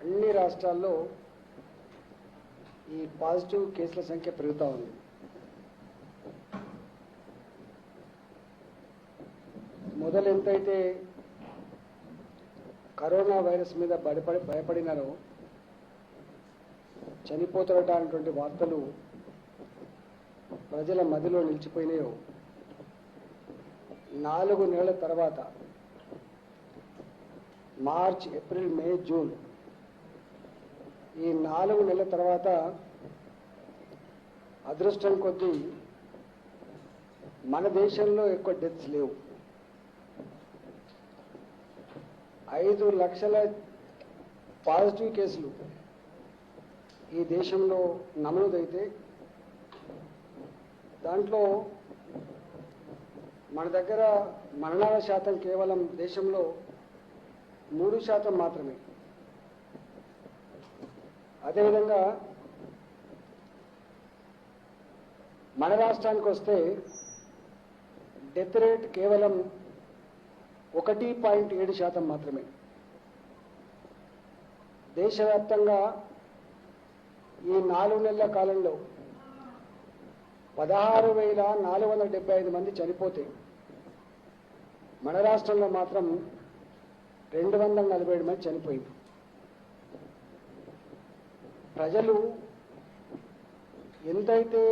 అన్ని రాష్ట్రాల్లో ఈ పాజిటివ్ కేసుల సంఖ్య పెరుగుతూ ఉంది. మొదలు ఎంతైతే కరోనా వైరస్ మీద భయపడినారో, చనిపోతారట అనేటువంటి వార్తలు ప్రజల మదిలో నిలిచిపోయినాయో, 4 నెలల తర్వాత మార్చ్, ఏప్రిల్, మే, జూన్ ఈ 4 నెలల తర్వాత అదృష్టం కొద్దీ మన దేశంలో ఎక్కువ డెత్స్ లేవు. 5 లక్షల పాజిటివ్ కేసులు ఈ దేశంలో నమోదైతే దాంట్లో మన దగ్గర మరణాల శాతం కేవలం దేశంలో 3% మాత్రమే. అదేవిధంగా మన రాష్ట్రానికి వస్తే డెత్ రేట్ కేవలం 1.7% మాత్రమే. దేశవ్యాప్తంగా ఈ 4 నెలల కాలంలో 16,475 మంది చనిపోతే మన రాష్ట్రంలో మాత్రం 247 మంది చనిపోయింది. ప్రజలు ఎంతైతే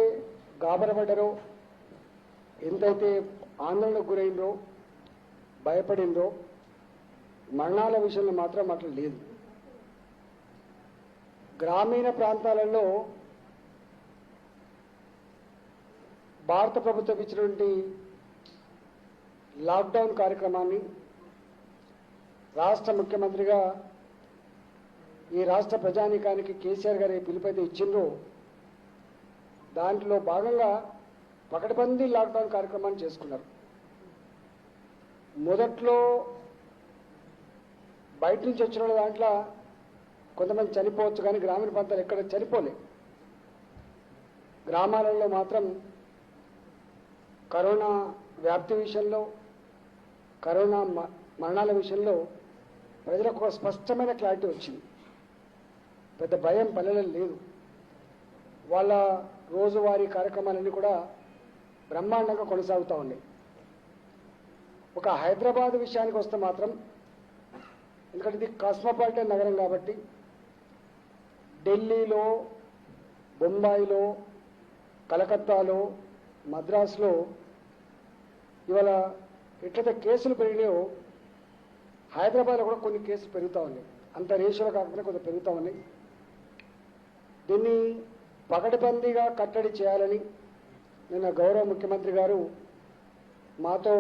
గాబరపడ్డారో, ఎంతైతే ఆందోళనకు గురైందో, భయపడిందో, మరణాల విషయంలో మాత్రం అట్లా లేదు. గ్రామీణ ప్రాంతాలలో భారత ప్రభుత్వం ఇచ్చినటువంటి లాక్డౌన్ కార్యక్రమాన్ని రాష్ట్ర ముఖ్యమంత్రిగా ఈ రాష్ట్ర ప్రజానీకానికి కేసీఆర్ గారి పిలుపైతే ఇచ్చిండ్రో, దాంట్లో భాగంగా పకడ్బందీ లాక్డౌన్ కార్యక్రమాన్ని చేసుకున్నారు. మొదట్లో బయట నుంచి వచ్చిన దాంట్లో కొంతమంది చనిపోవచ్చు, కానీ గ్రామీణ ప్రాంతాలు ఎక్కడ చనిపోలే. గ్రామాలలో మాత్రం కరోనా వ్యాప్తి విషయంలో, కరోనా మరణాల విషయంలో ప్రజలకు ఒక స్పష్టమైన క్లారిటీ వచ్చింది. పెద్ద భయం పల్లెలలో లేదు. వాళ్ళ రోజువారీ కార్యక్రమాలన్నీ కూడా బ్రహ్మాండంగా కొనసాగుతూ ఉన్నాయి. ఒక హైదరాబాద్ విషయానికి వస్తే మాత్రం, ఎందుకంటే ఇది కాస్మోపాలిటన్ నగరం కాబట్టి, ఢిల్లీలో, బొంబాయిలో, కలకత్తాలో, మద్రాసులో ఇవాళ ఎట్లయితే కేసులు పెరిగినాయో, హైదరాబాద్లో కూడా కొన్ని కేసులు పెరుగుతూ ఉన్నాయి. అంత రేషియోలో కాకుండా కొంత పెరుగుతూ ఉన్నాయి. దీన్ని పకడ్బందీగా కట్టడి చేయాలని నిన్న గౌరవ ముఖ్యమంత్రి గారు మాతో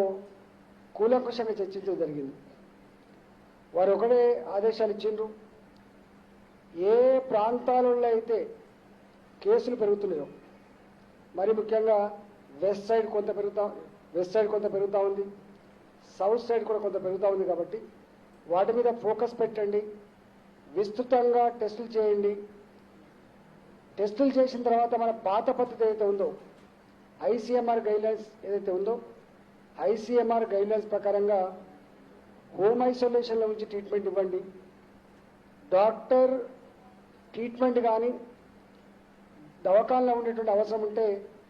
కూలంకుషంగా చర్చించడం జరిగింది. వారు ఒకటే ఆదేశాలు ఇచ్చిండ్రు, ఏ ప్రాంతాలలో అయితే కేసులు పెరుగుతున్నాయో, మరి ముఖ్యంగా వెస్ట్ సైడ్ కొంత పెరుగుతూ ఉంది, సౌత్ సైడ్ కూడా కొంత పెరుగుతూ ఉంది. కాబట్టి వాటి మీద ఫోకస్ పెట్టండి, విస్తృతంగా టెస్టులు చేయండి. టెస్టులు చేసిన తర్వాత మన పాత పద్ధతి ఏదైతే ఉందో, ఐసీఎంఆర్ గైడ్లైన్స్ ఏదైతే ఉందో, ఐసీఎంఆర్ గైడ్లైన్స్ ప్రకారంగా హోమ్ ఐసోలేషన్లో ఉంచి ట్రీట్మెంట్ ఇవ్వండి. డాక్టర్ ట్రీట్మెంట్ కానీ దవాఖానలో ఉండేటువంటి అవసరం ఉంటే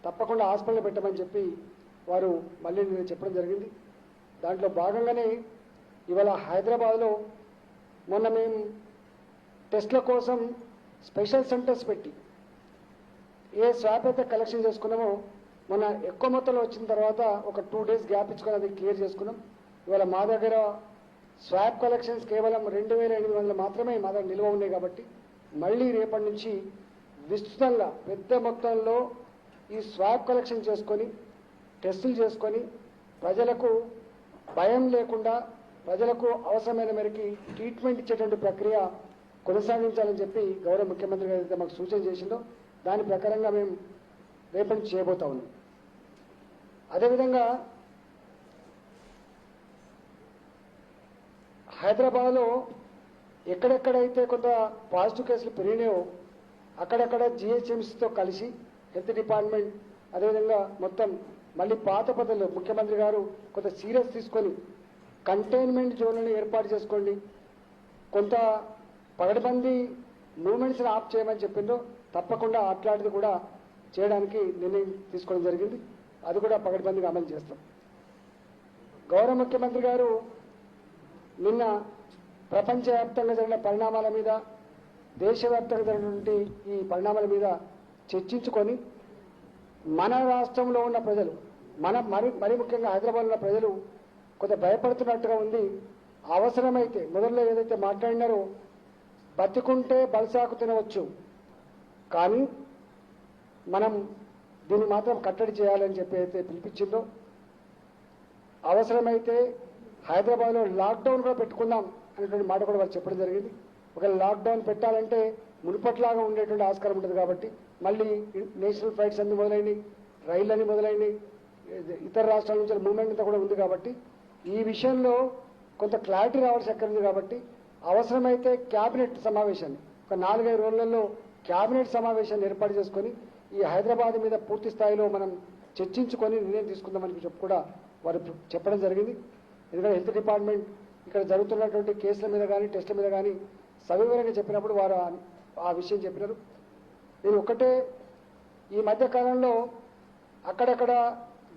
తప్పకుండా హాస్పిటల్లో పెట్టమని చెప్పి వారు మళ్ళీ నేను చెప్పడం జరిగింది. దాంట్లో భాగంగానే ఇవాళ హైదరాబాద్లో మొన్న మేము టెస్ట్ల కోసం స్పెషల్ సెంటర్స్ పెట్టి ఏ స్వాప్ అయితే కలెక్షన్ చేసుకున్నామో, మొన్న ఎక్కువ మొత్తంలో వచ్చిన తర్వాత ఒక 2 days గ్యాప్ ఇచ్చుకొని అది క్లియర్ చేసుకున్నాం. ఇవాళ మా దగ్గర స్వాప్ కలెక్షన్స్ కేవలం 2,800 మాత్రమే మా దగ్గర నిల్వ ఉన్నాయి. కాబట్టి మళ్ళీ రేపటి నుంచి విస్తృతంగా పెద్ద మొత్తంలో ఈ స్వాప్ కలెక్షన్ చేసుకొని, టెస్టులు చేసుకొని, ప్రజలకు భయం లేకుండా, ప్రజలకు అవసరమైన మేరకు ట్రీట్మెంట్ ఇచ్చేటువంటి ప్రక్రియ కొనసాగించాలని చెప్పి గౌరవ ముఖ్యమంత్రి గారు అయితే మాకు సూచన చేసిందో, దాని ప్రకారంగా మేము రేపటి నుంచి చేయబోతా ఉన్నాం. అదేవిధంగా హైదరాబాద్లో ఎక్కడెక్కడైతే కొంత పాజిటివ్ కేసులు పెరిగినాయో అక్కడక్కడ జిహెచ్ఎంసీతో కలిసి హెల్త్ డిపార్ట్మెంట్, అదేవిధంగా మొత్తం మళ్ళీ పాత పద్ధతిలో ముఖ్యమంత్రి గారు కొంత సీరియస్ తీసుకొని కంటైన్మెంట్ జోన్లను ఏర్పాటు చేసుకోండి. కొంత పగడబందీ మూమెంట్స్ని ఆఫ్ చేయమని చెప్పిందో తప్పకుండా అట్లాంటిది కూడా చేయడానికి నిర్ణయం తీసుకోవడం జరిగింది. అది కూడా పగడబందీగా అమలు చేస్తాం. గౌరవ ముఖ్యమంత్రి గారు నిన్న ప్రపంచవ్యాప్తంగా జరిగిన పరిణామాల మీద, దేశవ్యాప్తంగా జరిగినటువంటి ఈ పరిణామాల మీద చర్చించుకొని మన రాష్ట్రంలో ఉన్న ప్రజలు, మరి ముఖ్యంగా హైదరాబాద్లో ఉన్న ప్రజలు కొంత భయపడుతున్నట్టుగా ఉంది. అవసరమైతే మొదట్లో ఏదైతే మాట్లాడినారో బతికుంటే బలసాకు తినవచ్చు, కానీ మనం దీన్ని మాత్రం కట్టడి చేయాలని చెప్పి అయితే పిలిపించిందో, అవసరమైతే హైదరాబాద్లో లాక్డౌన్ కూడా పెట్టుకుందాం అనేటువంటి మాట కూడా వాళ్ళు చెప్పడం జరిగింది. ఒకవేళ లాక్డౌన్ పెట్టాలంటే మునుపట్లాగా ఉండేటువంటి ఆస్కారం ఉంటుంది కాబట్టి మళ్ళీ నేషనల్ ఫ్లైట్స్ అన్ని మొదలైనవి, రైళ్ళు అన్ని మొదలైనవి, ఇతర రాష్ట్రాల నుంచి మూవ్మెంట్ అంతా కూడా ఉంది కాబట్టి ఈ విషయంలో కొంత క్లారిటీ రావాల్సి ఎక్కడ ఉంది కాబట్టి అవసరమైతే క్యాబినెట్ సమావేశాన్ని ఒక 4-5 రోజులలో క్యాబినెట్ సమావేశాన్ని ఏర్పాటు చేసుకొని ఈ హైదరాబాద్ మీద పూర్తి స్థాయిలో మనం చర్చించుకొని నిర్ణయం తీసుకుందామని చెప్పి కూడా వారు చెప్పడం జరిగింది. ఎందుకంటే హెల్త్ డిపార్ట్మెంట్ ఇక్కడ జరుగుతున్నటువంటి కేసుల మీద కానీ టెస్టుల మీద కానీ సవివరంగా చెప్పినప్పుడు వారు ఆ విషయం చెప్పినారు. నేను ఒకటే, ఈ మధ్య కాలంలో అక్కడక్కడ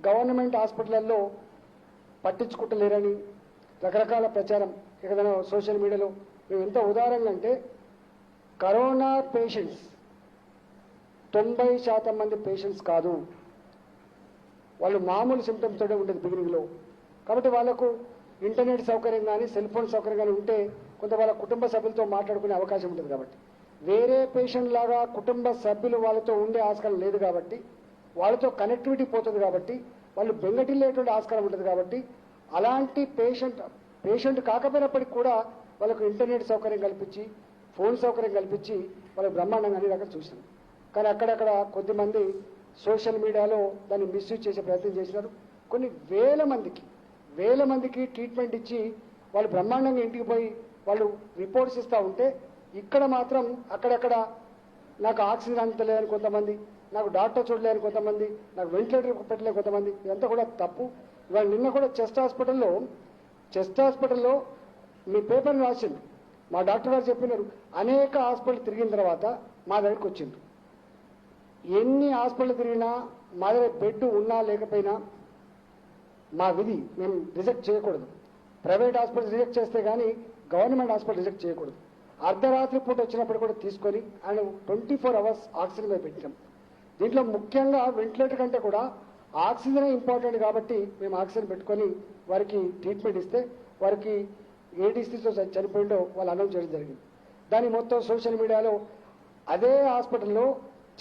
గవర్నమెంట్ హాస్పిటల్లో పట్టించుకుంటలేరని రకరకాల ప్రచారం ఏదైనా సోషల్ మీడియాలో మేము ఎంత ఉదాహరణగా అంటే, కరోనా పేషెంట్స్ 90% మంది పేషెంట్స్ కాదు, వాళ్ళు మామూలు సిమ్టమ్స్ తోనే ఉంటుంది బిగినింగ్లో. కాబట్టి వాళ్ళకు ఇంటర్నెట్ సౌకర్యం కానీ సెల్ ఫోన్ సౌకర్యం కానీ ఉంటే కొంత వాళ్ళ కుటుంబ సభ్యులతో మాట్లాడుకునే అవకాశం ఉంటుంది. కాబట్టి వేరే పేషెంట్ లాగా కుటుంబ సభ్యులు వాళ్ళతో ఉండే ఆస్కారం లేదు కాబట్టి, వాళ్ళతో కనెక్టివిటీ పోతుంది కాబట్టి, వాళ్ళు బెంగటిల్లేటువంటి ఆస్కారం ఉంటుంది కాబట్టి అలాంటి పేషెంట్ కాకపోయినప్పటికీ కూడా వాళ్ళకు ఇంటర్నెట్ సౌకర్యం కల్పించి, ఫోన్ సౌకర్యం కల్పించి వాళ్ళకి బ్రహ్మాండంగా అన్ని రకాలు చూసాం. కానీ అక్కడక్కడ కొద్దిమంది సోషల్ మీడియాలో దాన్ని మిస్యూజ్ చేసే ప్రయత్నం చేసినారు. కొన్ని వేల మందికి ట్రీట్మెంట్ ఇచ్చి వాళ్ళు బ్రహ్మాండంగా ఇంటికి పోయి వాళ్ళు రిపోర్ట్స్ ఇస్తూ ఉంటే, ఇక్కడ మాత్రం అక్కడక్కడ నాకు ఆక్సిజన్ అందలేదని కొంతమంది, నాకు డాక్టర్ చూడలేని కొంతమంది, నాకు వెంటిలేటర్ పెట్టలేని కొంతమంది, ఇదంతా కూడా తప్పు. ఇవాళ నిన్న కూడా చెస్ట్ హాస్పిటల్లో మీ పేపర్ని రాసింది, మా డాక్టర్ గారు చెప్పినారు, అనేక హాస్పిటల్ తిరిగిన తర్వాత మా దగ్గరికి వచ్చింది. ఎన్ని హాస్పిటల్ తిరిగినా మా దగ్గర బెడ్ ఉన్నా లేకపోయినా మా విధి, మేము రిజెక్ట్ చేయకూడదు. ప్రైవేట్ హాస్పిటల్ రిజెక్ట్ చేస్తే కానీ గవర్నమెంట్ హాస్పిటల్ రిజెక్ట్ చేయకూడదు. అర్ధరాత్రి పూట వచ్చినప్పుడు కూడా తీసుకొని ఆయన 24 అవర్స్ ఆక్సిజన్ మీద పెట్టాం. దీంట్లో ముఖ్యంగా వెంటిలేటర్ కంటే కూడా ఆక్సిజనే ఇంపార్టెంట్ కాబట్టి మేము ఆక్సిజన్ పెట్టుకొని వారికి ట్రీట్మెంట్ ఇస్తే, వారికి ఏ డిసీజ్తో చనిపోయిందో వాళ్ళు అనౌన్స్ చేయడం జరిగింది. దాన్ని మొత్తం సోషల్ మీడియాలో అదే హాస్పిటల్లో,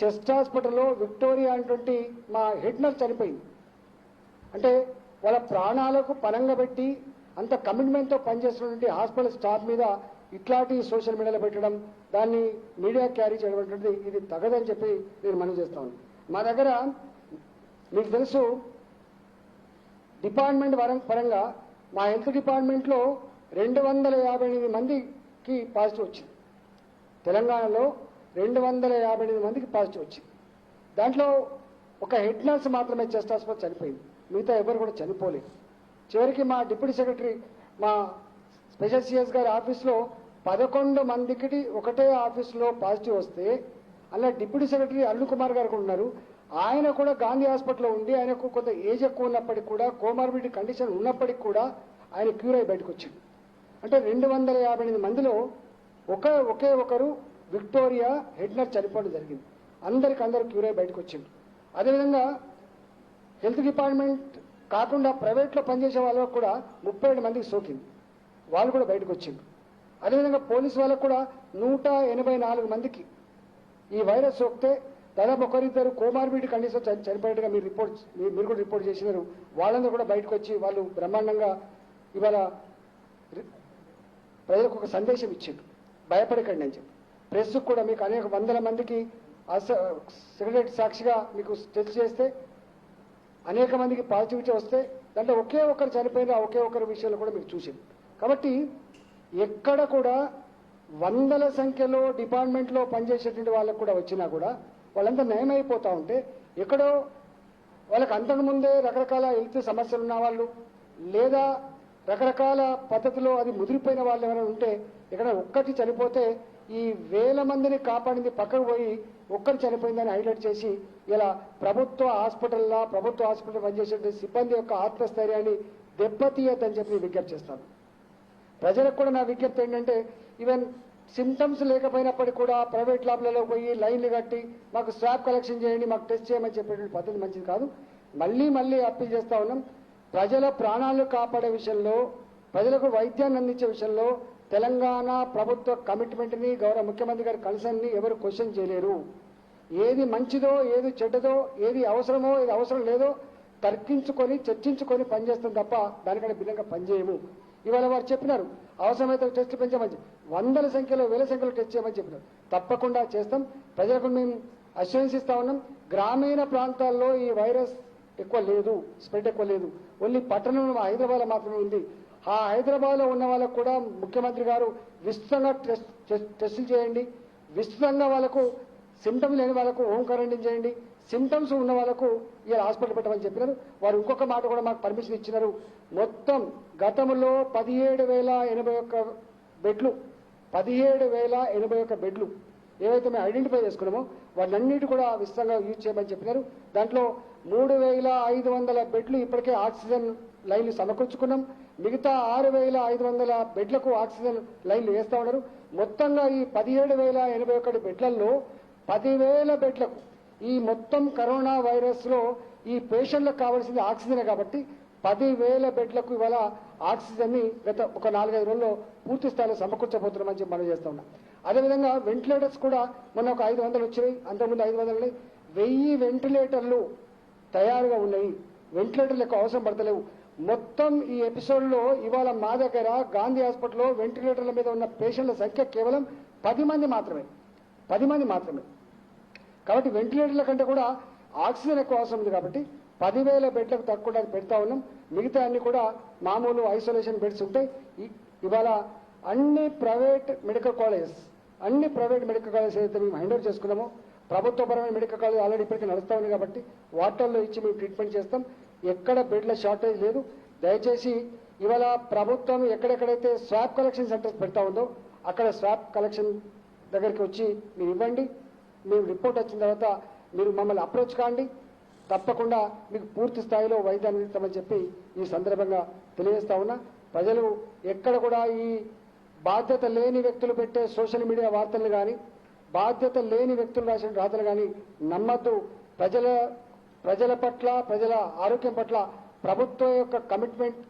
చెస్ట్ హాస్పిటల్లో విక్టోరియా అనేటువంటి మా హెడ్ నర్స్ చనిపోయింది. అంటే వాళ్ళ ప్రాణాలకు పనంగా పెట్టి అంత కమిట్మెంట్తో పనిచేస్తున్నటువంటి హాస్పిటల్ స్టాఫ్ మీద ఇట్లాంటి సోషల్ మీడియాలో పెట్టడం, దాన్ని మీడియా క్యారీ చేయడం అనేటువంటిది ఇది తగదని చెప్పి నేను మనవి చేస్తాను. మా దగ్గర మీకు తెలుసు, డిపార్ట్మెంట్ పరంగా మా హెల్త్ డిపార్ట్మెంట్లో 258 మందికి పాజిటివ్ వచ్చింది. తెలంగాణలో 258 మందికి పాజిటివ్ వచ్చింది. దాంట్లో ఒక హెడ్ నర్స్ మాత్రమే చెస్ట్ హాస్పిటల్ చనిపోయింది, మిగతా ఎవరు కూడా చనిపోలేదు. చివరికి మా డిప్యూటీ సెక్రటరీ, మా స్పెషల్ సిఎస్ గారి ఆఫీస్లో 11 మందికి ఒకటే ఆఫీసులో పాజిటివ్ వస్తే, అలా డిప్యూటీ సెక్రటరీ అరుణ్ కుమార్ గారు కూడా ఉన్నారు. ఆయన కూడా గాంధీ హాస్పిటల్లో ఉండి ఆయనకు కొంత ఏజ్ ఎక్కువ ఉన్నప్పటికీ కూడా, కోమార్బిడిటీ కండిషన్ ఉన్నప్పటికీ కూడా ఆయన క్యూర్ అయి బయటకు వచ్చింది. అంటే 258 మందిలో ఒకే ఒకరు విక్టోరియా హెడ్ నర్స్ చనిపోవడం జరిగింది. అందరూ క్యూర్ అయి బయటకు వచ్చింది. అదేవిధంగా హెల్త్ డిపార్ట్మెంట్ కాకుండా ప్రైవేట్లో పనిచేసే వాళ్ళకు కూడా 37 మందికి సోకింది, వాళ్ళు కూడా బయటకు వచ్చింది. అదేవిధంగా పోలీసు వాళ్ళకు కూడా 184 మందికి ఈ వైరస్ సోకితే, దాదాపు ఒకరిద్దరు కోమార్బిడిటీ కండిషన్ చనిపోయినట్టుగా మీరు కూడా రిపోర్ట్ చేసినారు. వాళ్ళందరూ కూడా బయటకు వచ్చి వాళ్ళు బ్రహ్మాండంగా ఇవాళ ప్రజలకు ఒక సందేశం ఇచ్చిండ్రు, భయపడకండి అని చెప్పి. ప్రెస్కు కూడా మీకు అనేక వందల మందికి సెక్రటరీ సాక్షిగా మీకు టెస్ట్ చేస్తే అనేక మందికి పాజిటివిటీ వస్తే, దాంట్లో ఒకే ఒకరు చనిపోయిన ఒకే ఒకరి విషయంలో కూడా మీకు చూసింది. కాబట్టి ఎక్కడ కూడా వందల సంఖ్యలో డిపార్ట్మెంట్లో పనిచేసేటువంటి వాళ్ళకు కూడా వచ్చినా కూడా వాళ్ళంతా నయమైపోతూ ఉంటే, ఎక్కడో వాళ్ళకి అంతకుముందే రకరకాల హెల్త్ సమస్యలు ఉన్న వాళ్ళు, లేదా రకరకాల పద్ధతిలో అది ముదిరిపోయిన వాళ్ళు ఎవరైనా ఉంటే, ఇక్కడ ఒక్కటి చనిపోతే ఈ వేల మందిని కాపాడింది పక్కకు పోయి ఒక్కరు చనిపోయిందని హైలైట్ చేసి ఇలా ప్రభుత్వ హాస్పిటల్ పనిచేసే సిబ్బంది యొక్క ఆత్మస్థైర్యాన్ని దెబ్బతీయద్దని చెప్పి విజ్ఞప్తి చేస్తాను. ప్రజలకు కూడా నా విజ్ఞప్తి ఏంటంటే ఈవెన్ సిమ్టమ్స్ లేకపోయినప్పటికీ కూడా ప్రైవేట్ ల్యాబ్లలో పోయి లైన్లు కట్టి మాకు స్వాబ్ కలెక్షన్ చేయండి, మాకు టెస్ట్ చేయమని చెప్పేటువంటి పద్ధతి మంచిది కాదు. మళ్ళీ అప్పీల్ చేస్తా ఉన్నాం. ప్రజల ప్రాణాలను కాపాడే విషయంలో, ప్రజలకు వైద్యాన్ని అందించే విషయంలో తెలంగాణ ప్రభుత్వ కమిట్మెంట్ని, గౌరవ ముఖ్యమంత్రి గారి కన్సర్న్ని ఎవరు క్వశ్చన్ చేయలేరు. ఏది మంచిదో, ఏది చెడ్డదో, ఏది అవసరమో, ఏది అవసరం లేదో తర్కించుకొని చర్చించుకొని పనిచేస్తాం తప్ప దానికంటే భిన్నంగా పనిచేయము. ఇవాళ వారు చెప్పినారు అవసరమైతే టెస్టులు పెంచమని, వందల సంఖ్యలో వేల సంఖ్యలో టెస్ట్ చేయమని చెప్పినారు. తప్పకుండా చేస్తాం. ప్రజలకు మేము అష్యూరెన్స్ ఇస్తా ఉన్నాం. గ్రామీణ ప్రాంతాల్లో ఈ వైరస్ ఎక్కువ లేదు, స్ప్రెడ్ ఎక్కువ లేదు. ఓన్లీ పట్టణంలో హైదరాబాద్ మాత్రమే ఉంది. ఆ హైదరాబాద్లో ఉన్న వాళ్ళకు కూడా ముఖ్యమంత్రి గారు విస్తృతంగా టెస్టులు చేయండి, విస్తృతంగా వాళ్ళకు సిమ్టమ్స్ లేని వాళ్ళకు హోమ్ క్వారంటైన్ చేయండి, సిమ్టమ్స్ ఉన్న వాళ్ళకు ఇలా హాస్పిటల్ పెట్టమని చెప్పినారు. వారు ఇంకొక మాట కూడా మాకు పర్మిషన్ ఇచ్చినారు. మొత్తం గతంలో 17,081 బెడ్లు 17,081 బెడ్లు ఏవైతే మేము ఐడెంటిఫై చేసుకున్నామో వాటన్నిటి కూడా విస్తృతంగా యూజ్ చేయమని చెప్పినారు. దాంట్లో 3,500 బెడ్లు ఇప్పటికే ఆక్సిజన్ లైన్లు సమకూర్చుకున్నాం. మిగతా 6,500 బెడ్లకు ఆక్సిజన్ లైన్లు వేస్తా ఉన్నారు. మొత్తంగా ఈ 17,081 బెడ్లలో 10,000 బెడ్లకు ఈ మొత్తం కరోనా వైరస్ లో ఈ పేషెంట్లకు కావాల్సింది ఆక్సిజనే కాబట్టి 10,000 బెడ్లకు ఇవాళ ఆక్సిజన్ ని గత ఒక 4-5 రోజుల్లో పూర్తి స్థాయిలో సమకూర్చబోతున్నామని చెప్పి మనం చేస్తా ఉన్నాం. అదేవిధంగా వెంటిలేటర్స్ కూడా మొన్న ఒక 500 వచ్చినాయి, అంతకుముందు 500 ఉన్నాయి. 1000 వెంటిలేటర్లు తయారుగా ఉన్నాయి. వెంటిలేటర్లు ఎక్కువ అవసరం పడతలేవు. మొత్తం ఈ ఎపిసోడ్ లో ఇవాళ మా దగ్గర గాంధీ హాస్పిటల్లో వెంటిలేటర్ల మీద ఉన్న పేషెంట్ల సంఖ్య కేవలం 10 మంది మాత్రమే. కాబట్టి వెంటిలేటర్ల కంటే కూడా ఆక్సిజన్ ఎక్కువ అవసరం ఉంది కాబట్టి 10,000 బెడ్లకు తక్కువ పెడతా ఉన్నాం. మిగతా అన్ని కూడా మామూలు ఐసోలేషన్ బెడ్స్ ఉంటాయి. ఇవాళ అన్ని ప్రైవేట్ మెడికల్ కాలేజెస్ ఏదైతే మేము హ్యాండ్ ఓవర్ చేసుకున్నామో, ప్రభుత్వపరమైన మెడికల్ కాలేజ్ ఆల్రెడీ ఇప్పటికీ నడుస్తా ఉంది కాబట్టి వాటిల్లో ఇచ్చి మేము ట్రీట్మెంట్ చేస్తాం. ఎక్కడ బెడ్ల షార్టేజ్ లేదు. దయచేసి ఇవాళ ప్రభుత్వం ఎక్కడెక్కడైతే స్వాబ్ కలెక్షన్ సెంటర్స్ పెడతా ఉందో అక్కడ స్వాబ్ కలెక్షన్ దగ్గరికి వచ్చి మీరు ఇవ్వండి. మేము రిపోర్ట్ వచ్చిన తర్వాత మీరు మమ్మల్ని అప్రోచ్ కాండి. తప్పకుండా మీకు పూర్తి స్థాయిలో వైద్యాన్ని ఇస్తామని చెప్పి ఈ సందర్భంగా తెలియజేస్తా ఉన్నా. ప్రజలు ఎక్కడ కూడా ఈ బాధ్యత లేని వ్యక్తులు పెట్టే సోషల్ మీడియా వార్తలు కానీ, బాధ్యత లేని వ్యక్తులు రాసిన రాతలు కానీ నమ్మద్దు. ప్రజల పట్ల, ప్రజల ఆరోగ్యం పట్ల ప్రభుత్వం యొక్క కమిట్మెంట్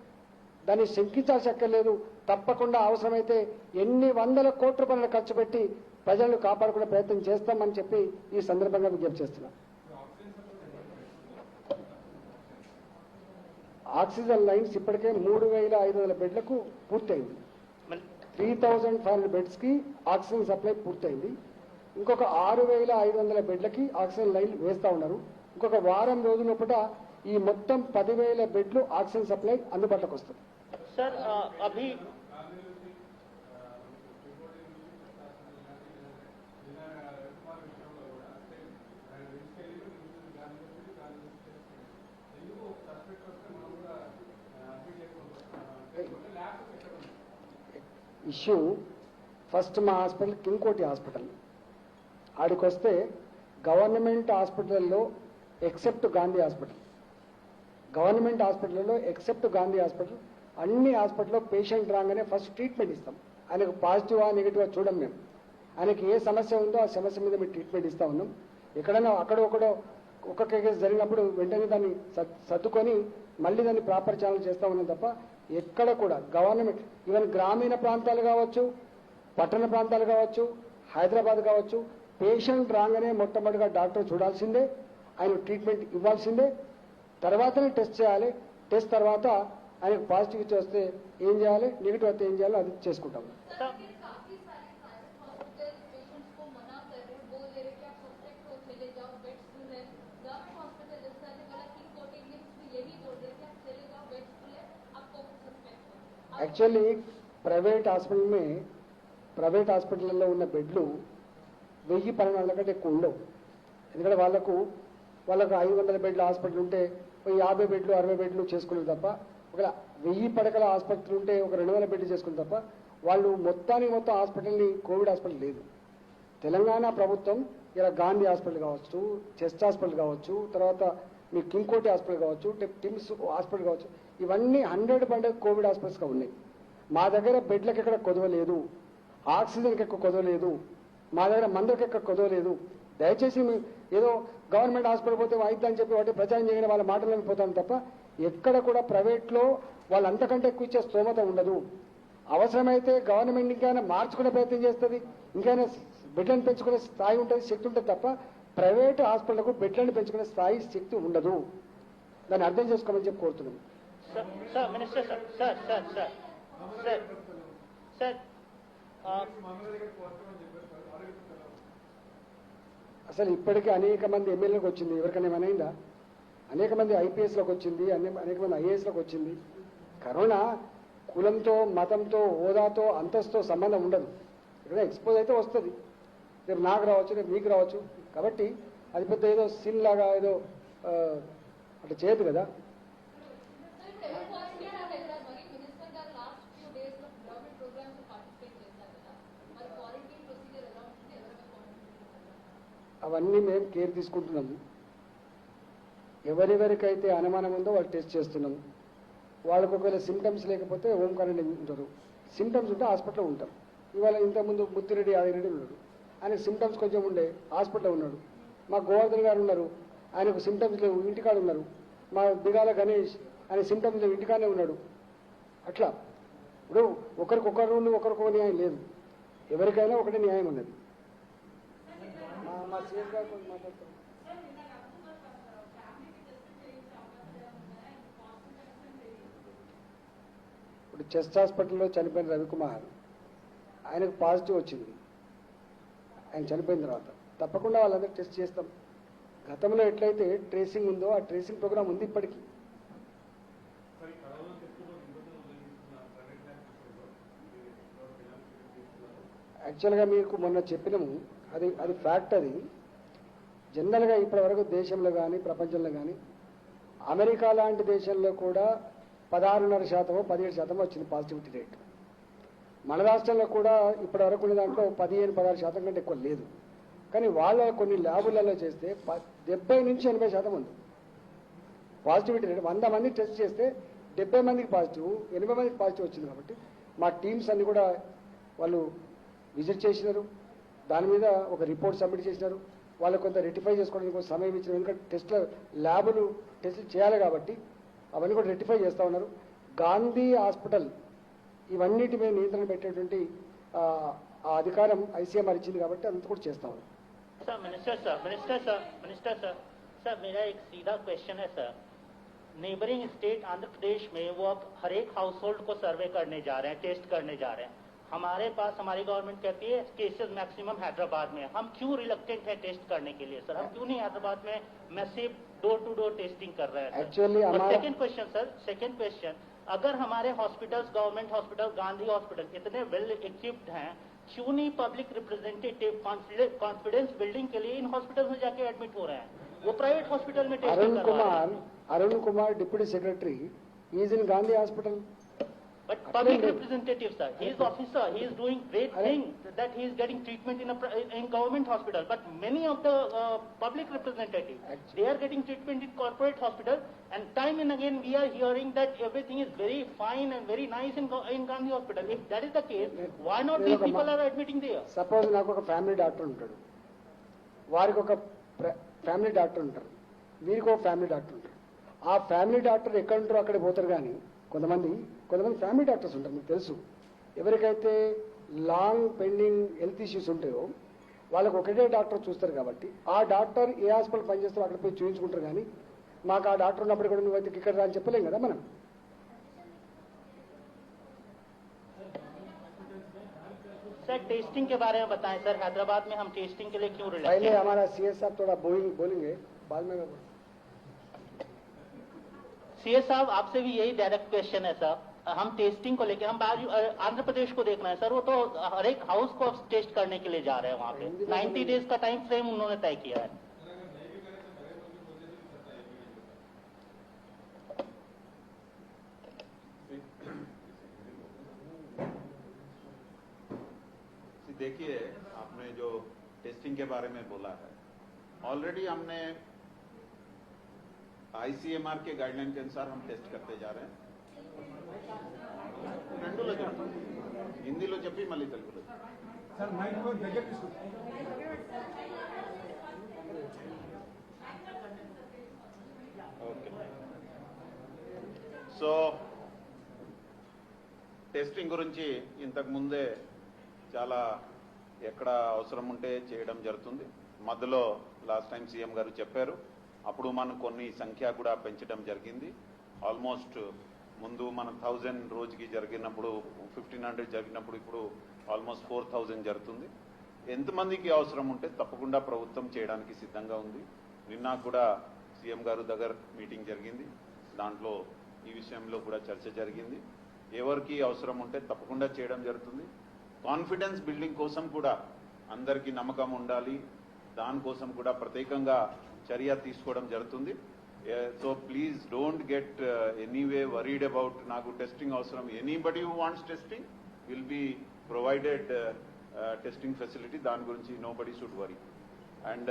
దాన్ని శంకించాల్సి అక్కర్లేదు. తప్పకుండా అవసరమైతే ఎన్ని వందల కోట్ల రూపాయలను ఖర్చు పెట్టి ప్రజలను కాపాడుకునే ప్రయత్నం చేస్తామని చెప్పి ఈ సందర్భంగా విజ్ఞప్తి చేస్తున్నాం. ఆక్సిజన్ లైన్స్ ఇప్పటికే 3,500 బెడ్లకు పూర్తయింది. 3,500 బెడ్స్ కి ఆక్సిజన్ సప్లై పూర్తయింది. ఇంకొక 6,500 బెడ్లకి ఆక్సిజన్ లైన్ వేస్తా ఉన్నారు. ఇంకొక వారం రోజుల లోపల ఈ మొత్తం 10,000 బెడ్లు ఆక్సిజన్ సప్లై అందుబాటులోకి వస్తుంది. सर अभी ఇష్యూ ఫస్ట్ మా హాస్పిటల్ కింగ్కోటి హాస్పిటల్ ఆడికి వస్తే గవర్నమెంట్ హాస్పిటల్లో ఎక్సెప్ట్ గాంధీ హాస్పిటల్ అన్ని హాస్పిటల్లో పేషెంట్ రాగానే ఫస్ట్ ట్రీట్మెంట్ ఇస్తాం. ఆయనకు పాజిటివా నెగిటివా చూడం మేము. ఆయనకి ఏ సమస్య ఉందో ఆ సమస్య మీద మేము ట్రీట్మెంట్ ఇస్తా ఉన్నాం. ఎక్కడైనా ఒకడో ఒక్క కేసు జరిగినప్పుడు వెంటనే దాన్ని సర్దుకొని మళ్ళీ దాన్ని ప్రాపర్ ఛానల్ చేస్తా ఉన్నాం తప్ప ఎక్కడ కూడా గవర్నమెంట్ ఈవెన్ గ్రామీణ ప్రాంతాలు కావచ్చు, పట్టణ ప్రాంతాలు కావచ్చు, హైదరాబాద్ కావచ్చు, పేషెంట్ రాగానే మొట్టమొదటిగా డాక్టర్ చూడాల్సిందే, ఆయన ట్రీట్మెంట్ ఇవ్వాల్సిందే. తర్వాతనే టెస్ట్ చేయాలి. టెస్ట్ తర్వాత ఆయనకు పాజిటివ్ ఇచ్చి వస్తే ఏం చేయాలి, నెగిటివ్ వస్తే ఏం చేయాలో అది చేసుకుంటాం. యాక్చువల్లీ ప్రైవేట్ హాస్పిటల్లో ఉన్న బెడ్లు 1000-1200 కంటే ఎక్కువ ఉండవు. ఎందుకంటే వాళ్ళకు 500 బెడ్ల హాస్పిటల్ ఉంటే 50 బెడ్లు 60 బెడ్లు చేసుకున్నారు తప్ప, ఒక 1000 పడకల ఆసుపత్రి ఉంటే ఒక 200 బెడ్లు చేసుకున్నారు తప్ప వాళ్ళు మొత్తానికి మొత్తం హాస్పిటల్ని కోవిడ్ హాస్పిటల్ లేదు. తెలంగాణ ప్రభుత్వం ఇలా గాంధీ హాస్పిటల్ కావచ్చు, చెస్ట్ హాస్పిటల్ కావచ్చు, తర్వాత మీ కింగ్కోటి హాస్పిటల్ కావచ్చు, టిమ్స్ హాస్పిటల్ కావచ్చు, ఇవన్నీ 100% కోవిడ్ హాస్పిటల్స్గా ఉన్నాయి. మా దగ్గర బెడ్లకు ఎక్కడ కొదవలేదు, ఆక్సిజన్కి ఎక్కువ కొదవలేదు, మా దగ్గర మందులకు ఎక్కడ కొదవలేదు. దయచేసి ఏదో గవర్నమెంట్ హాస్పిటల్ పోతే అయిద్దని చెప్పి వాటి ప్రచారం చేయని వాళ్ళ మాటలను పోతాను తప్ప ఎక్కడ కూడా ప్రైవేట్లో వాళ్ళు అంతకంటే ఎక్కువ ఇచ్చే స్తోమత ఉండదు. అవసరమైతే గవర్నమెంట్ ఇంకైనా మార్చుకునే ప్రయత్నం చేస్తుంది, ఇంకైనా బెడ్లను పెంచుకునే స్థాయి ఉంటుంది, శక్తి ఉంటుంది తప్ప ప్రైవేట్ హాస్పిటల్కు బెడ్లను పెంచుకునే స్థాయి శక్తి ఉండదు. దాన్ని అర్థం చేసుకోమని చెప్పి కోరుతున్నాం. అసలు ఇప్పటికీ అనేక మంది ఎమ్మెల్యేలకు వచ్చింది, ఎవరికైనా ఏమైనా అనేక మంది ఐపీఎస్లకు వచ్చింది, అనేక మంది ఐఏఎస్లకు వచ్చింది. కరోనా కులంతో, మతంతో, హోదాతో, అంతస్తుతో సంబంధం ఉండదు. ఇక్కడ ఎక్స్పోజ్ అయితే వస్తుంది, రేపు నాకు రావచ్చు, రేపు మీకు రావచ్చు. కాబట్టి అది పెద్ద ఏదో సిన్ లాగా ఏదో అట్లా చేయదు కదా. అవన్నీ మేము కేర్ తీసుకుంటున్నాము. ఎవరెవరికైతే అనుమానం ఉందో వాళ్ళు టెస్ట్ చేస్తున్నాము. వాళ్ళకు ఒకవేళ సిమ్టమ్స్ లేకపోతే హోమ్ క్వారంటైన్ ఉంటారు, సిమ్టమ్స్ ఉంటే హాస్పిటల్లో ఉంటారు. ఇవాళ ఇంతకుముందు ముత్తిరెడ్డి యాదగిరెడ్డి ఉన్నాడు, ఆయన సిమ్టమ్స్ కొంచెం ఉండే హాస్పిటల్లో ఉన్నాడు. మా గోవర్ధన్ గారు ఉన్నారు, ఆయనకు సిమ్టమ్స్ లేవు, ఇంటికాడ ఉన్నారు. మా దిగాల గణేష్ ఆయన సిమ్టమ్స్ లేవు, ఇంటికాడనే ఉన్నాడు. అట్లా ఇప్పుడు ఒకరికొకరు ఒకరికొక న్యాయం లేదు, ఎవరికైనా ఒకటే న్యాయం ఉన్నది. మా సీఎం గారు కొంచెం మాట్లాడతారు. ఇప్పుడు చెస్ట్ హాస్పిటల్లో చనిపోయిన రవికుమార్, ఆయనకు పాజిటివ్ వచ్చింది. ఆయన చనిపోయిన తర్వాత తప్పకుండా వాళ్ళందరూ టెస్ట్ చేస్తాం. గతంలో ఎట్లయితే ట్రేసింగ్ ఉందో ఆ ట్రేసింగ్ ప్రోగ్రామ్ ఉంది ఇప్పటికీ. యాక్చువల్గా మీకు మొన్న చెప్పినాము, అది ఫ్యాక్ట్. అది జనరల్గా ఇప్పటి వరకు దేశంలో కానీ ప్రపంచంలో కానీ అమెరికా లాంటి దేశంలో కూడా 16.5%, 17% వచ్చింది పాజిటివిటీ రేట్. మన రాష్ట్రంలో కూడా ఇప్పటి వరకు ఉన్న దాంట్లో 15-16% కంటే ఎక్కువ లేదు. కానీ వాళ్ళ కొన్ని ల్యాబులలో చేస్తే 70 నుంచి 80% ఉంది పాజిటివిటీ రేట్. 100 మంది టెస్ట్ చేస్తే 70 మందికి పాజిటివ్, 80 మందికి పాజిటివ్ వచ్చింది. కాబట్టి మా టీమ్స్ అన్ని కూడా వాళ్ళు విజిట్ చేసినారు, దాని మీద ఒక రిపోర్ట్ సబ్మిట్ చేసినారు. వాళ్ళు కొంత రెక్టిఫై చేసుకోవడానికి కొంచెం సమయం ఇచ్చిన, ఎందుకంటే టెస్ట్ల ల్యాబులు టెస్టులు చేయాలి కాబట్టి అవన్నీ కూడా రెక్టిఫై చేస్తూ ఉన్నారు. గాంధీ హాస్పిటల్ ఇవన్నిటి మీద నియంత్రణ పెట్టేటువంటి ఆ అధికారం ఐసీఎంఆర్ ఇచ్చింది కాబట్టి అంత కూడా చేస్తా ఉన్నారు. सर मेरा एक सीधा क्वेश्चन है sir, neighbouring state Andhra Pradesh में वो अब हर एक हाउस होल्ड को सर्वे करने जा रहे हैं, टेस्ट करने जा रहे हैं. हमारे पास हमारी गवर्नमेंट कहती है केसेस मैक्सिमम हैदराबाद में. हम क्यों रिलक्टेंट है टेस्ट करने के लिए सर? हम क्यों नहीं हैदराबाद में massive door to door testing कर रहे हैं sir? Actually second question sir, second question, अगर हमारे hospitals, government hospital, Gandhi hospital इतने वेल इक्विप्ड हैं, क्यों नहीं पब्लिक रिप्रेजेंटेटिव कॉन्फिडेंस बिल्डिंग के लिए इन हॉस्पिटल में जाके एडमिट हो रहे हैं? वो प्राइवेट हॉस्पिटल में टेस्टिंग कर रहे हैं. Arun Kumar deputy secretary is in Gandhi hospital. But public representative, sir, he is officer, he is doing great thing that he is getting treatment in government hospital. But many of the public representatives, they are getting treatment in corporate hospital. And time and again we are hearing that everything is very fine and very nice in Gandhi hospital. If that is the case, why not these people are admitting there? Suppose నాకు ఒక family doctor ఉంటాడు, వారికి ఒక family doctor ఉంటారు, వీరికి ఒక family doctor ఉంటారు. ఆ ఫ్యామిలీ డాక్టర్ ఎక్కడ ఉంటారో అక్కడికి పోతారు. కానీ కొంతమంది ఫ్యామిలీ డాక్టర్స్ ఉంటారు, మీకు తెలుసు. ఎవరికైతే లాంగ్ పెండింగ్ హెల్త్ ఇష్యూస్ ఉంటాయో వాళ్ళకు ఒకటే డాక్టర్ చూస్తారు. కాబట్టి ఆ డాక్టర్ ఏ హాస్పిటల్ పనిచేస్తారో అక్కడ పోయి చూపించుకుంటారు. కానీ మాకు ఆ డాక్టర్ ఉన్నప్పుడు కూడా నువ్వైతే ఇక్కడ రా అని చెప్పలేం కదా మనం. सर टेस्टिंग के बारे में बताएं सर, हैदराबाद में हम टेस्टिंग के लिए क्यों रिलैक्स? पहले हमारा सीएस साहब थोड़ा बोलेंगे, बाद में सीएस साहब आपसे भी यही डायरेक्ट क्वेश्चन है सर. हम टेस्टिंग को लेकर हम आंध्र प्रदेश को देखना है सर, वो तो हर एक हाउस को टेस्ट करने के लिए जा रहे हैं वहाँ पे. 90 डेज का टाइम फ्रेम उन्होंने तय किया है. टेस्टिंग के बारे में बोला है। ऑलरेडी हमने ICMR के गाइडलाइन के अनुसार हम टेस्ट करते जा रहे हैं। రెండులో చెప్పు, హిందీలో చెప్పి మళ్ళీ తెలుగులో సార్ మైక్ దగ్గర తీసుకో. ఓకే. సో టెస్టింగ్ గురించి ఇంతకు ముందే చాలా ఎక్కడ అవసరం ఉంటే చేయడం జరుగుతుంది. మధ్యలో లాస్ట్ టైం సీఎం గారు చెప్పారు, అప్పుడు మనం కొన్ని సంఖ్య కూడా పెంచడం జరిగింది. ఆల్మోస్ట్ ముందు మనం 1000 రోజుకి జరిగినప్పుడు 1500 జరిగినప్పుడు ఇప్పుడు ఆల్మోస్ట్ 4000 జరుగుతుంది. ఎంతమందికి అవసరం ఉంటే తప్పకుండా ప్రభుత్వం చేయడానికి సిద్ధంగా ఉంది. నిన్న కూడా సీఎం గారు దగ్గర మీటింగ్ జరిగింది, దాంట్లో ఈ విషయంలో కూడా చర్చ జరిగింది. ఎవరికి అవసరం ఉంటే తప్పకుండా చేయడం జరుగుతుంది. కాన్ఫిడెన్స్ బిల్డింగ్ కోసం కూడా అందరికీ నమ్మకం ఉండాలి, దానికోసం కూడా ప్రత్యేకంగా చర్య తీసుకోవడం జరుగుతుంది. So please don't get anyway worried about నాకు టెస్టింగ్ అవసరం. Anybody who wants testing will be provided testing facility, దాని గురించి nobody should worry. And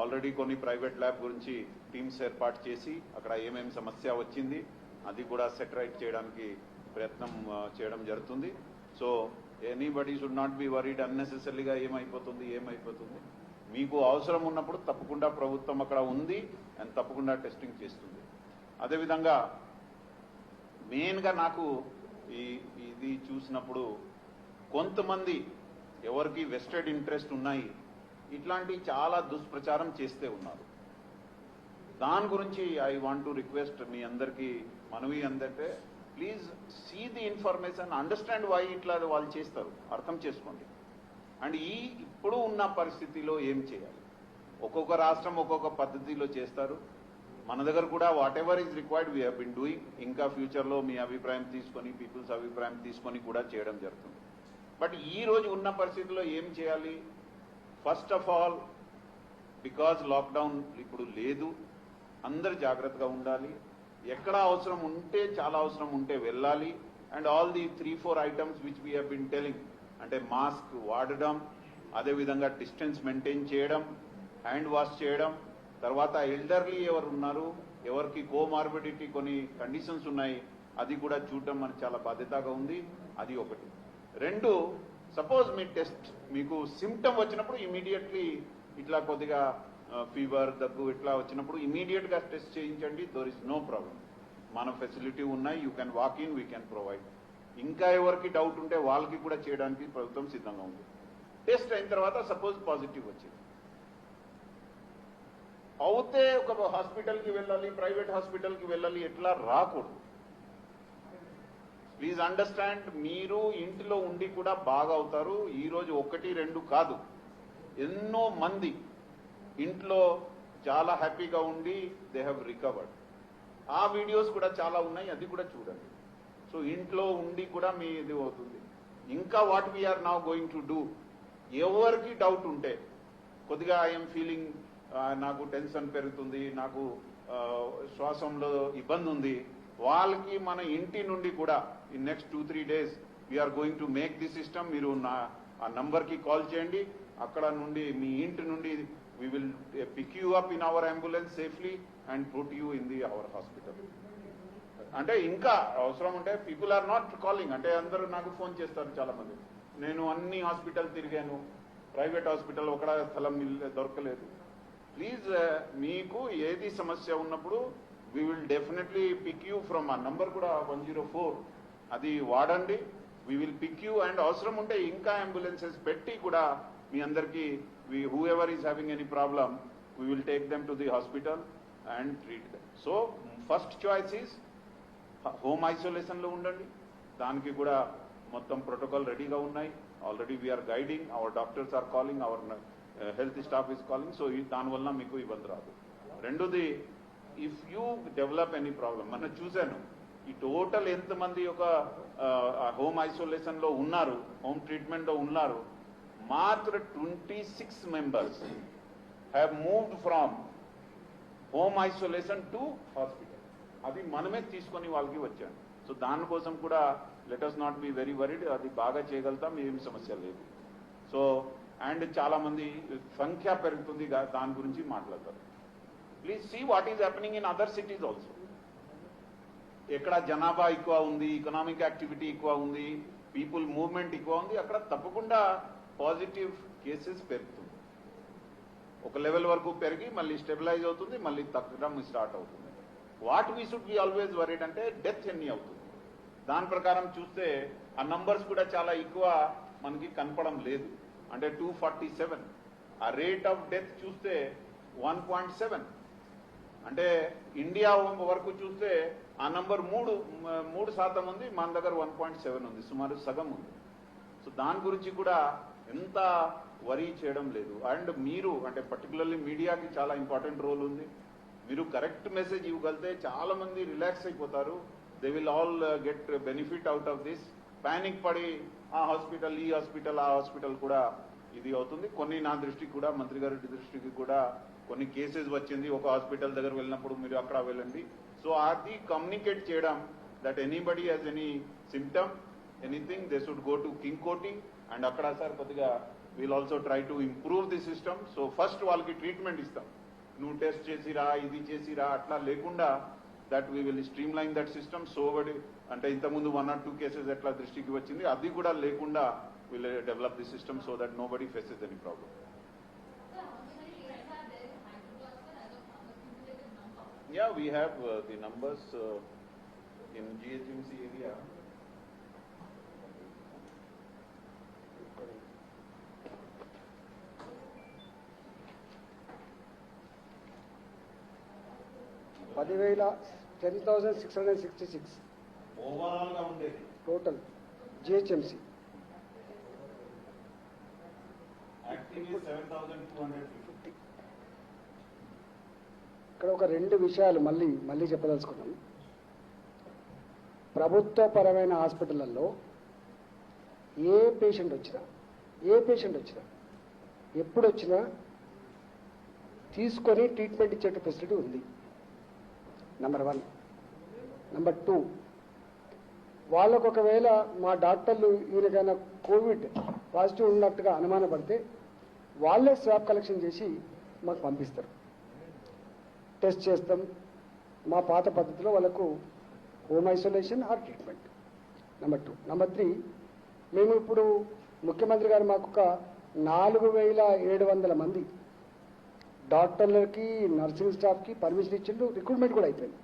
already కొన్ని ప్రైవేట్ ల్యాబ్ గురించి టీమ్స్ ఏర్పాటు చేసి అక్కడ ఏమేమి సమస్య వచ్చింది అది కూడా సెట్ రైట్ చేయడానికి ప్రయత్నం చేయడం జరుగుతుంది. So anybody should not be worried అన్నెసెసరీగా ఏమైపోతుంది. మీకు అవసరం ఉన్నప్పుడు తప్పకుండా ప్రభుత్వం అక్కడ ఉంది అండ్ తప్పకుండా టెస్టింగ్ చేస్తుంది. అదేవిధంగా మెయిన్గా నాకు ఇది చూసినప్పుడు కొంతమంది ఎవరికి వెస్టెడ్ ఇంట్రెస్ట్ ఉన్నాయి, ఇట్లాంటి చాలా దుష్ప్రచారం చేస్తే ఉన్నారు. దాని గురించి ఐ వాంట్ టు రిక్వెస్ట్ మీ అందరికీ మనవి ఏంటంటే please see the information, understand why ఇట్లా వాళ్ళు చేస్తారు, అర్థం చేసుకోండి. అండ్ ఇప్పుడు ఉన్న పరిస్థితిలో ఏం చేయాలి, ఒక్కొక్క రాష్ట్రం ఒక్కొక్క పద్ధతిలో చేస్తారు. మన దగ్గర కూడా what ever is required we have been doing. ఇంకా ఫ్యూచర్లో మీ అభిప్రాయం తీసుకొని పీపుల్స్ అభిప్రాయం తీసుకొని కూడా చేయడం జరుగుతుంది. బట్ ఈ రోజు ఉన్న పరిస్థితిలో ఏం చేయాలి, first of all because lockdown ఇప్పుడు లేదు, అందరు జాగ్రత్తగా ఉండాలి. ఎక్కడ అవసరం ఉంటే చాలా అవసరం ఉంటే వెళ్ళాలి. And all the 3-4 items which we have been telling, అంటే మాస్క్ వాడడం, అదేవిధంగా డిస్టెన్స్ మెయింటైన్ చేయడం, హ్యాండ్ వాష్ చేయడం, తర్వాత ఎల్డర్లీ ఎవరు ఉన్నారు, ఎవరికి కోమార్బిడిటీ కొన్ని కండిషన్స్ ఉన్నాయి అది కూడా చూడడం మనకు చాలా బాధ్యతగా ఉంది. అది ఒకటి. రెండు, సపోజ్ మీ టెస్ట్ మీకు సిమ్టమ్ వచ్చినప్పుడు ఇమీడియట్లీ ఇట్లా కొద్దిగా ఫీవర్ దగ్గు ఇట్లా వచ్చినప్పుడు ఇమీడియట్గా టెస్ట్ చేయించండి. దోర్ ఇస్ నో ప్రాబ్లం. మన ఫెసిలిటీ ఉన్నాయి, you can walk in, we can provide. ఇంకా ఎవరికి డౌట్ ఉంటే వాళ్ళకి కూడా చేయడానికి ప్రభుత్వం సిద్ధంగా ఉంది. టెస్ట్ అయిన తర్వాత సపోజ్ పాజిటివ్ వచ్చింది అవుతే ఒక హాస్పిటల్కి వెళ్ళాలి, ప్రైవేట్ హాస్పిటల్కి వెళ్ళాలి, ఎట్లా రాకూడదు. ప్లీజ్ అండర్స్టాండ్, మీరు ఇంటిలో ఉండి కూడా బాగా అవుతారు. ఈరోజు 1-2 కాదు, ఎన్నో మంది ఇంట్లో చాలా హ్యాపీగా ఉండి దే హ్యావ్ రికవర్డ్. ఆ వీడియోస్ కూడా చాలా ఉన్నాయి, అది కూడా చూడండి. సో ఇంట్లో ఉండి కూడా మీ ఇది అవుతుంది. ఇంకా what we are now going to do, ఎవరికి డౌట్ ఉంటే కొద్దిగా ఐఎమ్ ఫీలింగ్, నాకు టెన్షన్ పెరుగుతుంది, నాకు శ్వాసంలో ఇబ్బంది ఉంది, వాళ్ళకి మన ఇంటి నుండి కూడా in next 2-3 days we are going to make the system. మీరు ఆ నంబర్కి కాల్ చేయండి, అక్కడ నుండి మీ ఇంటి నుండి we will pick you up in our ambulance safely and put you in our hospital. అంటే ఇంకా అవసరం ఉంటే పీపుల్ ఆర్ నాట్ కాలింగ్, అంటే అందరూ నాకు ఫోన్ చేస్తారు చాలా మంది, నేను అన్ని హాస్పిటల్ తిరిగాను, ప్రైవేట్ హాస్పిటల్ ఒక స్థలం దొరకలేదు. ప్లీజ్ మీకు ఏది సమస్య ఉన్నప్పుడు we will definitely pick you from ఆ నంబర్ కూడా 104 అది వాడండి. we will pick you and అవసరం ఉంటే ఇంకా అంబులెన్సెస్ పెట్టి కూడా మీ అందరికీ whoever is having any problem we will take them to the hospital and treat them. So first choice is home isolation లో ఉండండి. దానికి కూడా మొత్తం ప్రోటోకాల్ రెడీగా ఉన్నాయి. Already we are guiding, our doctors are calling, our health staff is calling. So దానివల్ల మీకు ఇబ్బంది రాదు. రెండోది, if you develop any problem, మనం చూశాను ఈ టోటల్ ఎంతమంది ఒక హోమ్ ఐసోలేషన్లో ఉన్నారు, హోమ్ ట్రీట్మెంట్లో ఉన్నారు, మాత్ర 26 members have moved from home isolation to hospital. అది మనమే తీసుకొని వాళ్ళకి వచ్చాను. సో దానికోసం కూడా let us not be very worried, అది బాగా చేయగలుగుతాం, ఏమి సమస్య లేదు. సో అండ్ చాలా మంది సంఖ్య పెరుగుతుంది దాని గురించి మాట్లాడతారు. Please see what is happening in other cities also. ఎక్కడ జనాభా ఎక్కువ ఉంది, ఎకనామిక్ యాక్టివిటీ ఎక్కువ ఉంది, పీపుల్ మూవ్మెంట్ ఎక్కువ ఉంది, అక్కడ తప్పకుండా పాజిటివ్ కేసెస్ పెరుగుతుంది. ఒక లెవెల్ వరకు పెరిగి మళ్ళీ స్టెబిలైజ్ అవుతుంది, మళ్ళీ తగ్గడం స్టార్ట్ అవుతుంది. What we should be always worried అంటే డెత్ ఎన్ని అవుతుంది. దాని ప్రకారం చూస్తే ఆ నంబర్స్ కూడా చాలా ఎక్కువ మనకి కనపడం లేదు. అంటే 247, ఆ రేట్ ఆఫ్ డెత్ చూస్తే 1.7. అంటే ఇండియా వరకు చూస్తే ఆ నంబర్ 3% ఉంది, మన దగ్గర 1.7 ఉంది, సుమారు సగం ఉంది. సో దాని గురించి కూడా ఎంత వరీ చేయడం లేదు. అండ్ మీరు అంటే పర్టికులర్లీ మీడియాకి చాలా ఇంపార్టెంట్ రోల్ ఉంది. మీరు కరెక్ట్ మెసేజ్ ఇవ్వగలితే చాలా మంది రిలాక్స్ అయిపోతారు. They will all get benefit out of this. Panic పడి ఆ హాస్పిటల్, ఈ హాస్పిటల్, ఆ హాస్పిటల్ కూడా ఇది అవుతుంది. కొన్ని నా దృష్టికి కూడా, మంత్రి గారి దృష్టికి కూడా కొన్ని కేసెస్ వచ్చింది. ఒక హాస్పిటల్ దగ్గర వెళ్ళినప్పుడు మీరు అక్కడ వెళ్ళండి. సో అది కమ్యూనికేట్ చేయడం that anybody has any symptom, anything, they should go to king కోటి. అండ్ అక్కడ సార్ కొద్దిగా we'll also try to improve the system. So first వాళ్ళకి ట్రీట్మెంట్ ఇస్తాం. నువ్వు టెస్ట్ చేసిరా, ఇది చేసిరా అట్లా లేకుండా that we will stream line that system. So అంటే ఇంతకుముందు 1 or 2 కేసెస్ ఎట్లా దృష్టికి వచ్చింది, అది కూడా లేకుండా will develop the system so that nobody faces any problem. Yeah, we have the numbers in GHMC area. పదివేల 10,666 ఓవరాల్ గా ఉండేది టోటల్ జిహెచ్ఎంసి. యాక్టివ్ 7,250. ఇక్కడ ఒక 2 విషయాలు మళ్ళీ చెప్పదలుచుకున్నాం. ప్రభుత్వపరమైన హాస్పిటళ్లలో ఏ పేషెంట్ వచ్చినా ఎప్పుడు వచ్చినా తీసుకొని ట్రీట్మెంట్ ఇచ్చే ఫెసిలిటీ ఉంది. నెంబర్ 1. నెంబర్ 2, వాళ్ళకు ఒకవేళ మా డాక్టర్లు ఈయనకైనా కోవిడ్ పాజిటివ్ ఉన్నట్టుగా అనుమానపడితే వాళ్ళే స్వాబ్ కలెక్షన్ చేసి మాకు పంపిస్తారు. టెస్ట్ చేస్తాం. మా పాత పద్ధతిలో వాళ్ళకు home isolation or treatment. Number 2. Number 3, మేము ఇప్పుడు ముఖ్యమంత్రి గారు మాకు ఒక 4,700 మంది డాక్టర్లకి, నర్సింగ్ స్టాఫ్కి పర్మిషన్ ఇచ్చిండు. రిక్రూట్మెంట్ కూడా అయిపోయింది.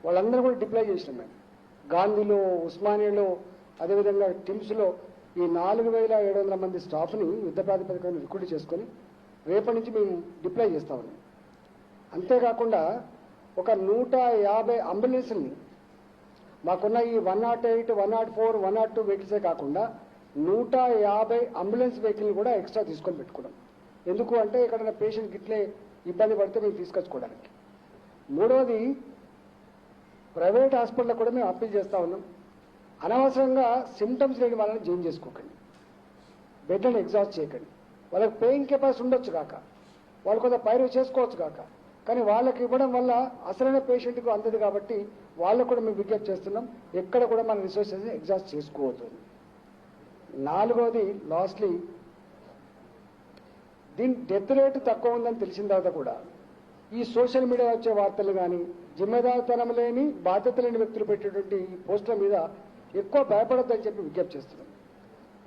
వాళ్ళందరూ కూడా డిప్లాయ్ చేసినాం మేము. గాంధీలో, ఉస్మానియాలో, అదేవిధంగా టిమ్స్లో ఈ 4,700 మంది స్టాఫ్ని యుద్ధ ప్రాతిపదికన రిక్రూట్ చేసుకొని రేపటి నుంచి మేము డిప్లాయ్ చేస్తా ఉన్నాం. అంతేకాకుండా ఒక 150 అంబులెన్స్ని మాకున్న ఈ 108, 104, 102 వెహికల్సే కాకుండా 150 అంబులెన్స్ వెహికల్ని కూడా ఎక్స్ట్రా తీసుకొని పెట్టుకున్నాం. ఎందుకు అంటే ఎక్కడైనా పేషెంట్ గిట్లే ఇబ్బంది పడితే మేము తీసుకొచ్చుకోవడానికి. 3వది, ప్రైవేట్ హాస్పిటల్లో కూడా మేము అప్పీల్ చేస్తూ ఉన్నాం. అనవసరంగా సిమ్టమ్స్ లేని వాళ్ళని జాయిన్ చేసుకోకండి, బెడ్లను ఎగ్జాస్ట్ చేయకండి. వాళ్ళకి పేయింగ్ కెపాసిటీ ఉండొచ్చు కాక, వాళ్ళు కొంత పైరు చేసుకోవచ్చు కాక, కానీ వాళ్ళకి ఇవ్వడం వల్ల అసలైన పేషెంట్కు అందదు. కాబట్టి వాళ్ళకు కూడా మేము విజ్ఞప్తి చేస్తున్నాం, ఎక్కడ కూడా మన రిసోర్సెస్ని ఎగ్జాస్ట్ చేసుకోవద్దు. 4వది, లాస్ట్లీ, దీని డెత్ రేటు తక్కువ ఉందని తెలిసిన తర్వాత కూడా ఈ సోషల్ మీడియా వచ్చే వార్తలు కానీ, జిమ్మేదారితనం లేని, బాధ్యత లేని వ్యక్తులు పెట్టేటువంటి ఈ పోస్టుల మీద ఎక్కువ భయపడొద్దని చెప్పి విజ్ఞప్తి చేస్తున్నాం.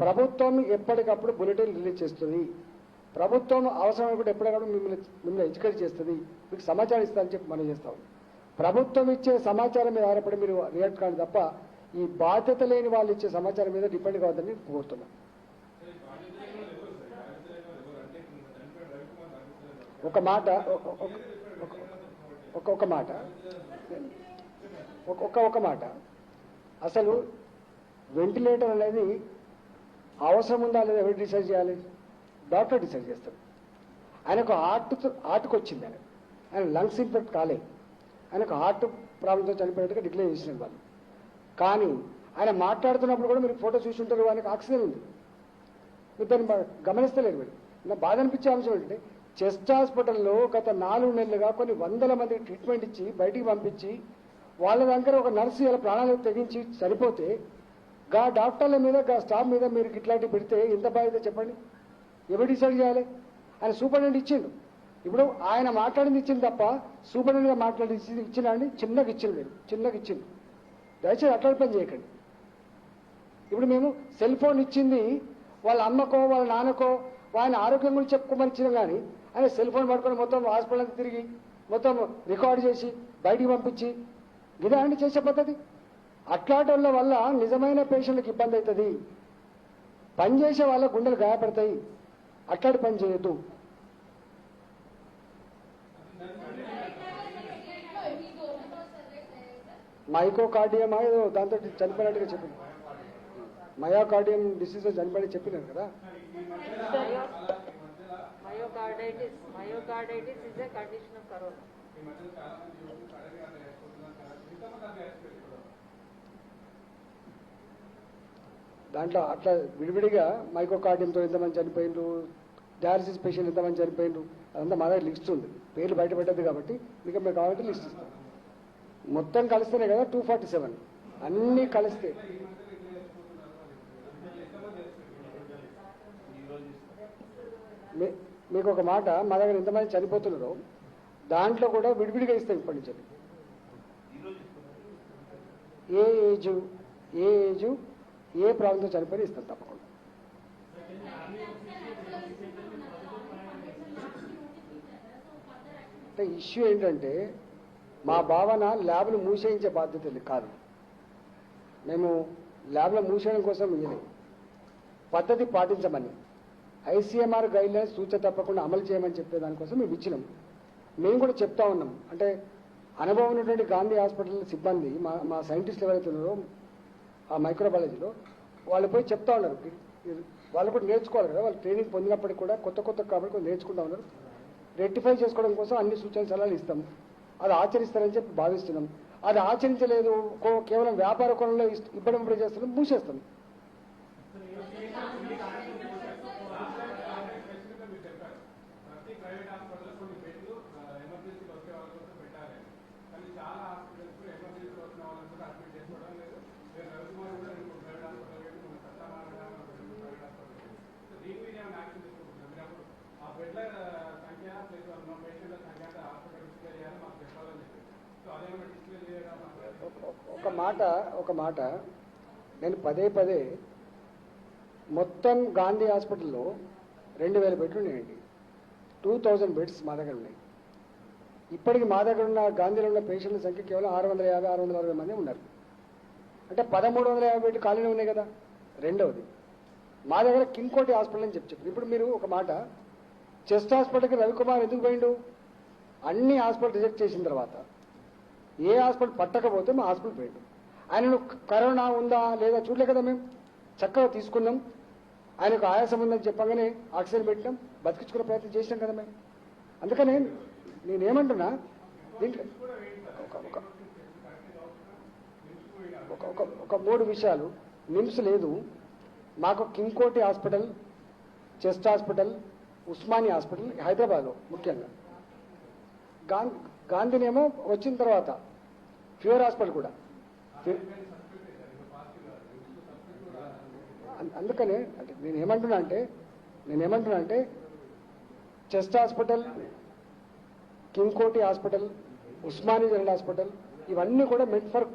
ప్రభుత్వం ఎప్పటికప్పుడు బులెటిన్ రిలీజ్ చేస్తుంది. ప్రభుత్వం అవసరమైనప్పుడు ఎప్పటికప్పుడు మిమ్మల్ని ఎడ్యుకేట్ చేస్తుంది, మీకు సమాచారం ఇస్తుందని చెప్పి మనం చేస్తాం. ప్రభుత్వం ఇచ్చే సమాచారం మీద ఆధారపడి మీరు రియాక్ట్ కాదు తప్ప ఈ బాధ్యత లేని వాళ్ళు ఇచ్చే సమాచారం మీద డిపెండ్ కావద్దని కోరుతున్నాం. ఒక మాట అసలు వెంటిలేటర్ అనేది అవసరం ఉందా లేదా ఎవరు డిసైడ్ చేయాలి? డాక్టర్ డిసైడ్ చేస్తాడు. ఆయనకు హార్ట్కి వచ్చింది, ఆయన లంగ్స్ ఇన్ఫెక్ట్ కాలేదు, ఆయనకు హార్ట్ ప్రాబ్లంతో చనిపోయినట్టుగా డిక్లేర్ చేసిన వాళ్ళు. కానీ ఆయన మాట్లాడుతున్నప్పుడు కూడా మీరు ఫోటో చూసి ఉంటారు, ఆయనకు ఆక్సిజన్ ఉంది. మీరు దాన్ని గమనిస్తలేరు. మీరు నా బాధ అనిపించే అంశం ఏంటంటే, చెస్ట్ హాస్పిటల్లో గత 4 నెలలుగా కొన్ని 100 మందికి ట్రీట్మెంట్ ఇచ్చి బయటికి పంపించి వాళ్ళ దగ్గర ఒక నర్సు ఇలా ప్రాణాలు తెగించి చనిపోతే గా డాక్టర్ల మీద, గా స్టాఫ్ మీద మీరు ఇట్లాంటివి పెడితే ఎంత బాధ్యత చెప్పండి? ఎవరు డిసైడ్ చేయాలి? ఆయన సూపరింటెండెంట్ ఇచ్చిండు. ఇప్పుడు ఆయన మాట్లాడింది ఇచ్చింది తప్ప సూపరింటెండెంట్గా మాట్లాడి ఇచ్చినా అండి? చిన్నగా ఇచ్చిండు, మీరు చిన్నగా ఇచ్చిండు. దయచేసి అట్లాంటి పని చేయకండి. ఇప్పుడు మేము సెల్ ఫోన్ ఇచ్చింది వాళ్ళ అమ్మకో వాళ్ళ నాన్నకో ఆయన ఆరోగ్యం గురించి చెప్పుకోమని ఇచ్చినాం, కానీ ఆయన సెల్ ఫోన్ పట్టుకొని మొత్తం హాస్పిటల్ అంతా తిరిగి మొత్తం రికార్డు చేసి బయటికి పంపించి ఇదే అండి చేసే పద్ధతి. అట్లాంటి వల్ల నిజమైన పేషెంట్లకు ఇబ్బంది అవుతుంది, పనిచేసే వాళ్ళ గుండెలు గాయపడతాయి. అట్లాంటి పని చేయొద్దు. మైకోకార్డియమా ఏదో దాంతో చనిపోయినట్టుగా చెప్పింది. మయోకార్డియం డిసీజ్ చనిపోయి చెప్పినారు కదా. Myocarditis is a condition of corona. దాంట్లో అట్లా విడివిడిగా మైకోకార్డియంతో ఎంతమంది చనిపోయిండ్రు, డయాలసిస్ పేషెంట్ ఎంతమంది చనిపోయిండ్రు, అదంతా మా దగ్గర లిస్ట్ ఉంది. పేర్లు బయటపడ్డది కాబట్టి మీకు మీరు కావాలంటే లిస్ట్ ఇస్తాం. మొత్తం కలిస్తేనే కదా 247 అన్నీ కలిస్తే. మీకు ఒక మాట, మా దగ్గర ఎంతమంది చనిపోతున్నారో దాంట్లో కూడా విడివిడిగా ఇస్తాం ఇప్పటి నుంచి. ఏ ఏజు ఏ ప్రాబ్లంతో చనిపోయి ఇస్తాం తప్పకుండా. అంటే ఇష్యూ ఏంటంటే మా భావన ల్యాబ్లు మూసేయించే బాధ్యత కాదు. మేము ల్యాబ్లో మూసేయడం కోసం ఇవ్వలేదు, పద్ధతి పాటించమని ఐసీఎంఆర్ గైడ్లైన్స్ సూచన తప్పకుండా అమలు చేయమని చెప్పే దానికోసం మేము ఇచ్చినాం. మేము కూడా చెప్తా ఉన్నాం. అంటే అనుభవం ఉన్నటువంటి గాంధీ హాస్పిటల్ సిబ్బంది మా సైంటిస్టులు ఎవరైతే ఉన్నారో ఆ మైక్రోబయాలజీలో వాళ్ళు పోయి చెప్తా ఉన్నారు. వాళ్ళు కూడా నేర్చుకోవాలి కదా, వాళ్ళు ట్రైనింగ్ పొందినప్పటికీ కూడా కొత్త కాబట్టి కొంచెం నేర్చుకుంటా ఉన్నారు. రెక్టిఫై చేసుకోవడం కోసం అన్ని సూచన సలహాలు ఇస్తాం. అది ఆచరిస్తారని చెప్పి భావిస్తున్నాం. అది ఆచరించలేదు, కేవలం వ్యాపార కోణంలో ఇబ్బంది చేస్తున్నాం, మూసేస్తాం. ఒక మాట నేను పదే మొత్తం గాంధీ హాస్పిటల్లో 2000 బెడ్లు ఉన్నాయండి. 2000 బెడ్స్ మా దగ్గర ఉన్నాయి. ఇప్పటికి మా దగ్గర ఉన్న గాంధీలో ఉన్న పేషెంట్ల సంఖ్య కేవలం 650-660 మంది ఉన్నారు. అంటే 1350 బెడ్లు ఖాళీనే ఉన్నాయి కదా. రెండవది, మా దగ్గర కింగ్కోటి హాస్పిటల్ అని చెప్పారు. ఇప్పుడు మీరు ఒక మాట, చెస్ట్ హాస్పిటల్కి రవికుమార్ ఎందుకు పోయిండు? అన్ని హాస్పిటల్ రిజెక్ట్ చేసిన తర్వాత ఏ హాస్పిటల్ పట్టకపోతే మా హాస్పిటల్ పోయిండు. ఆయనను కరోనా ఉందా లేదా చూడలే కదా, మేము చక్కగా తీసుకున్నాం. ఆయనకు ఆయాసం ఉందని చెప్పగానే ఆక్సిజన్ పెట్టినాం, బతికించుకునే ప్రయత్నం చేసినాం కదా మేము. అందుకనే నేనేమంటున్నా, దీంట్లో ఒక 3 విషయాలు. నిమ్స్ లేదు మాకు, Kingkoti hospital, chest hospital, Osmania hospital హైదరాబాద్లో ముఖ్యంగా. గాంధీనేమో వచ్చిన తర్వాత ఫీవర్ హాస్పిటల్ కూడా. అందుకనే నేనేమంటున్నా అంటే chest hospital, Kingkoti hospital, Osmania general hospital ఇవన్నీ కూడా మెడ్ ఫర్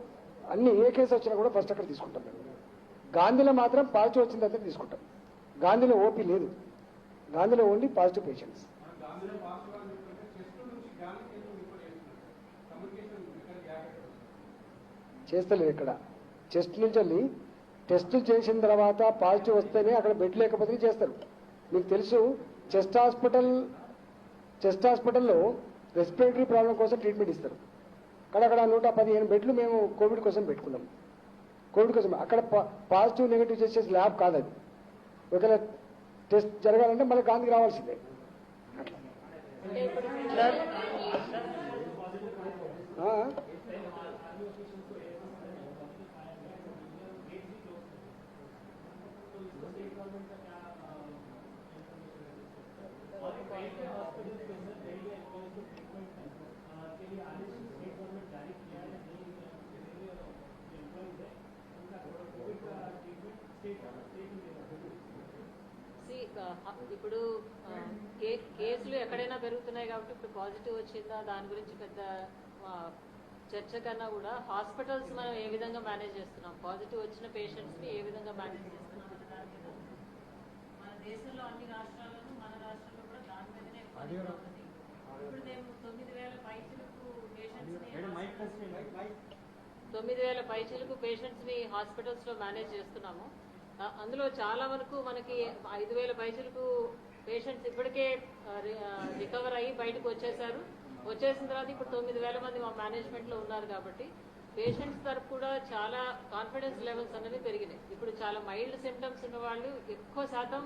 అన్ని ఏ కేసు వచ్చినా కూడా ఫస్ట్ అక్కడ తీసుకుంటాం మేము. గాంధీలో మాత్రం పాజిటివ్ వచ్చిన దగ్గర తీసుకుంటాం. గాంధీలో ఓపీ లేదు, గాంధీలో ఓన్లీ పాజిటివ్ పేషెంట్స్. చేస్తలేదు ఇక్కడ. చెస్ట్ నుంచి వెళ్ళి టెస్టులు చేసిన తర్వాత పాజిటివ్ వస్తేనే అక్కడ బెడ్ లేకపోతే చేస్తారు. మీకు తెలుసు, చెస్ట్ హాస్పిటల్లో రెస్పిరేటరీ ప్రాబ్లం కోసం ట్రీట్మెంట్ ఇస్తారు. అక్కడ 115 బెడ్లు మేము కోవిడ్ కోసం పెట్టుకున్నాం. కోవిడ్ కోసం అక్కడ పాజిటివ్ నెగిటివ్ చేసే ల్యాబ్ కాదు అది. ఒకవేళ టెస్ట్ జరగాలంటే మళ్ళీ గాంధీకి రావాల్సిందే. See, ఇప్పుడు కేసులు ఎక్కడైనా పెరుగుతున్నాయి కాబట్టి ఇప్పుడు పాజిటివ్ వచ్చిందా దాని గురించి పెద్ద చర్చ కన్నా కూడా హాస్పిటల్స్ మనం ఏ విధంగా మేనేజ్ చేస్తున్నాం, పాజిటివ్ వచ్చిన పేషెంట్స్ ని ఏ విధంగా మేనేజ్ చేస్తున్నాం అనే దాని మీద మన దేశంలో అన్ని రాష్ట్రాల్లోనూ మన రాష్ట్రంలో కూడా దాని మీదనే ఎక్కువ నిఘా ఉంది. ఇప్పుడు మేము 9,000 పైచిలకు పేషెంట్స్ ని హాస్పిటల్స్ లో మేనేజ్ చేస్తున్నాము. అందులో చాలా వరకు మనకి 5,000 పైచిలకు పేషెంట్స్ ఇప్పటికే రికవర్ అయ్యి బయటకు వచ్చేసారు. వచ్చేసిన తర్వాత ఇప్పుడు 9,000 మంది మా మేనేజ్మెంట్ లో ఉన్నారు కాబట్టి పేషెంట్స్ తరపు కూడా చాలా కాన్ఫిడెన్స్ లెవెల్స్ అనేవి పెరిగినాయి. ఇప్పుడు చాలా మైల్డ్ సిమ్టమ్స్ ఉన్న వాళ్ళు ఎక్కువ శాతం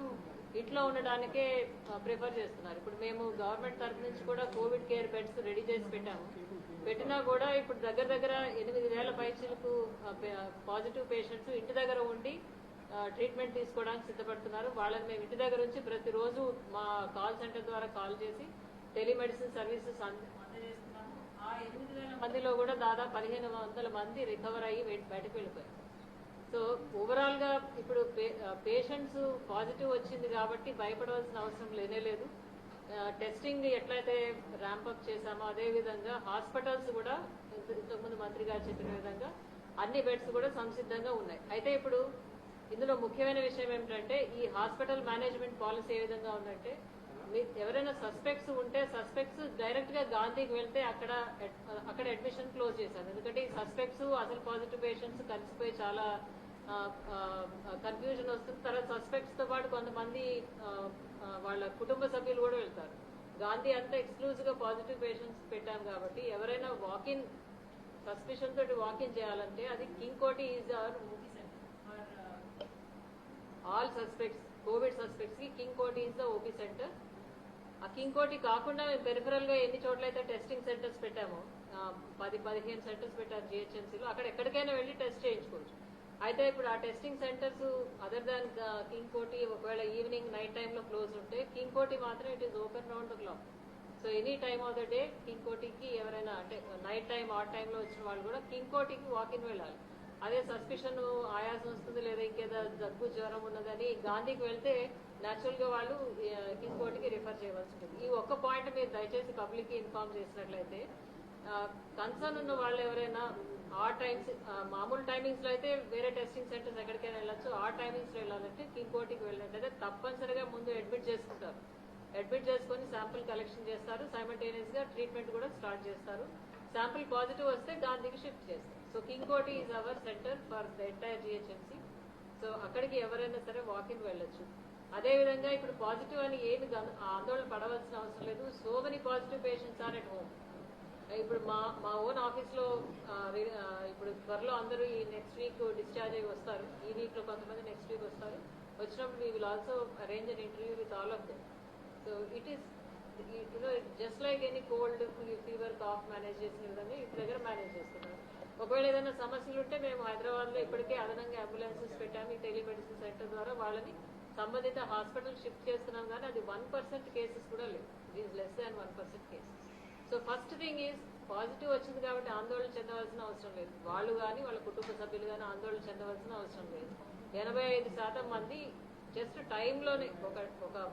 ఇంట్లో ఉండడానికే ప్రిఫర్ చేస్తున్నారు. ఇప్పుడు మేము గవర్నమెంట్ తరపు నుంచి కూడా కోవిడ్ కేర్ బెడ్స్ రెడీ చేసి పెట్టినా కూడా ఇప్పుడు దగ్గర 8,000 పైచీలకు పాజిటివ్ పేషెంట్స్ ఇంటి దగ్గర ఉండి ట్రీట్మెంట్ తీసుకోవడానికి సిద్ధపడుతున్నారు. వాళ్ళని మేము ఇంటి దగ్గర నుంచి ప్రతిరోజు మా కాల్ సెంటర్ ద్వారా కాల్ చేసి టెలిమెడిసిన్ సర్వీసెస్ అందజేస్తున్నాము. ఆ 8,000 మందిలో కూడా దాదాపు 1,500 మంది రికవర్ అయ్యి బయటకు వెళ్ళిపోయారు. సో ఓవరాల్ గా ఇప్పుడు పేషెంట్స్ పాజిటివ్ వచ్చింది కాబట్టి భయపడవలసిన అవసరం లేదు. టెస్టింగ్ ఎట్లయితే ర్యాంపప్ చేశామో అదే విధంగా హాస్పిటల్స్ కూడా ఇంతకుముందు మంత్రి గారు చెప్పిన విధంగా అన్ని బెడ్స్ కూడా సంసిద్ధంగా ఉన్నాయి. అయితే ఇప్పుడు ఇందులో ముఖ్యమైన విషయం ఏమిటంటే ఈ హాస్పిటల్ మేనేజ్మెంట్ పాలసీ ఏ విధంగా ఉందంటే ఎవరైనా సస్పెక్ట్స్ ఉంటే సస్పెక్ట్స్ డైరెక్ట్ గా గాంధీకి వెళ్తే అక్కడ అడ్మిషన్ క్లోజ్ చేశారు. ఎందుకంటే ఈ సస్పెక్ట్స్ అసలు పాజిటివ్ పేషెంట్స్ కలిసిపోయి చాలా కన్ఫ్యూజన్ వస్తుంది. తర్వాత సస్పెక్ట్స్ తో పాటు కొంతమంది వాళ్ళ కుటుంబ సభ్యులు కూడా వెళ్తారు. గాంధీ అంతా ఎక్స్క్లూజివ్ గా పాజిటివ్ పేషెంట్స్ పెట్టాం కాబట్టి ఎవరైనా వాకిన్ సస్పిషన్ తోటి వాకిన్ చేయాలంటే అది కింగ్ కోటి is our movie centre for all suspects. Covid suspects కి కింగ్ కోటి ఈజ్ ద ఓపీ సెంటర్. ఆ కింగ్ కోటి కాకుండా మేము పెరిఫరల్ గా ఎన్ని చోట్లయితే టెస్టింగ్ సెంటర్స్ పెట్టామో 10-15 సెంటర్స్ పెట్టారు జిహెచ్ఎంసీలో. అక్కడ ఎక్కడికైనా వెళ్ళి టెస్ట్ చేయించుకోవచ్చు. అయితే ఇప్పుడు ఆ testing centres other than king కోటి ఒకవేళ ఈవినింగ్ నైట్ టైమ్ లో క్లోజ్ ఉంటే కింగ్ కోటి మాత్రం it is open round the clock. So any time of the day king కోటికి ఎవరైనా అంటే నైట్ టైం ఆ టైంలో వచ్చిన వాళ్ళు కూడా కింగ్ కోటికి వాకిన్ వెళ్ళాలి. అదే సస్పిషన్ ఆయాసం వస్తుంది లేదా ఇంకేదో దగ్గు జ్వరం ఉన్నదని గాంధీకి వెళ్తే న్యాచురల్ గా వాళ్ళు కింగ్ కోటికి రిఫర్ చేయవలసి ఉంటుంది. ఈ ఒక్క పాయింట్ మీరు దయచేసి పబ్లిక్ కి ఇన్ఫార్మ్ చేసినట్లయితే కన్సర్న్ ఉన్న వాళ్ళు ఎవరైనా ఆ టైమ్స్ మామూలు టైమింగ్స్ లో అయితే వేరే టెస్టింగ్ సెంటర్స్ ఎక్కడికైనా వెళ్ళొచ్చు. ఆ టైమింగ్స్ లో వెళ్ళాలంటే కింగ్ కోటికి వెళ్ళినట్టయితే తప్పనిసరిగా ముందు అడ్మిట్ చేసుకుంటారు. అడ్మిట్ చేసుకుని శాంపుల్ కలెక్షన్ చేస్తారు. సైమల్టేనియస్ గా ట్రీట్మెంట్ కూడా స్టార్ట్ చేస్తారు. శాంపుల్ పాజిటివ్ వస్తే గాంధీకి షిఫ్ట్ చేస్తారు. సో కింగ్ కోటి is our centre for the entire GHMC. So అక్కడికి ఎవరైనా సరే వాకిన్ వెళ్ళొచ్చు. అదేవిధంగా ఇప్పుడు పాజిటివ్ అని ఏమి ఆందోళన పడవలసిన అవసరం లేదు. So many positive patients are at home. ఇప్పుడు మా ఓన్ ఆఫీస్ లో ఇప్పుడు త్వరలో అందరూ ఈ నెక్స్ట్ వీక్ డిశ్చార్జ్ అయ్యి వస్తారు. ఈ వీక్ లో కొంతమంది నెక్స్ట్ వీక్ వస్తారు. వచ్చినప్పుడు we will also arrange an interview with all of them. So it is just like any cold fever cough manage చేసిన విధంగా ఇంటి దగ్గర మేనేజ్ చేస్తున్నారు. ఒకవేళ ఏదైనా సమస్యలు ఉంటే మేము హైదరాబాద్ లో ఇప్పటికే అదనంగా అంబులెన్సెస్ పెట్టాము. ఈ టెలిమెడిసిన్ సెంటర్ ద్వారా వాళ్ళని సంబంధిత హాస్పిటల్ షిఫ్ట్ చేస్తున్నాం. కానీ అది 1% కేసెస్ కూడా లేవు. It is less than 1% cases. So first thing is positive వచ్చింది కాబట్టి ఆందోళన చెందవలసిన అవసరం లేదు. వాళ్ళు కానీ వాళ్ళ కుటుంబ సభ్యులు కానీ ఆందోళన చెందవలసిన అవసరం లేదు. 85% మంది జస్ట్ టైంలోనే ఒక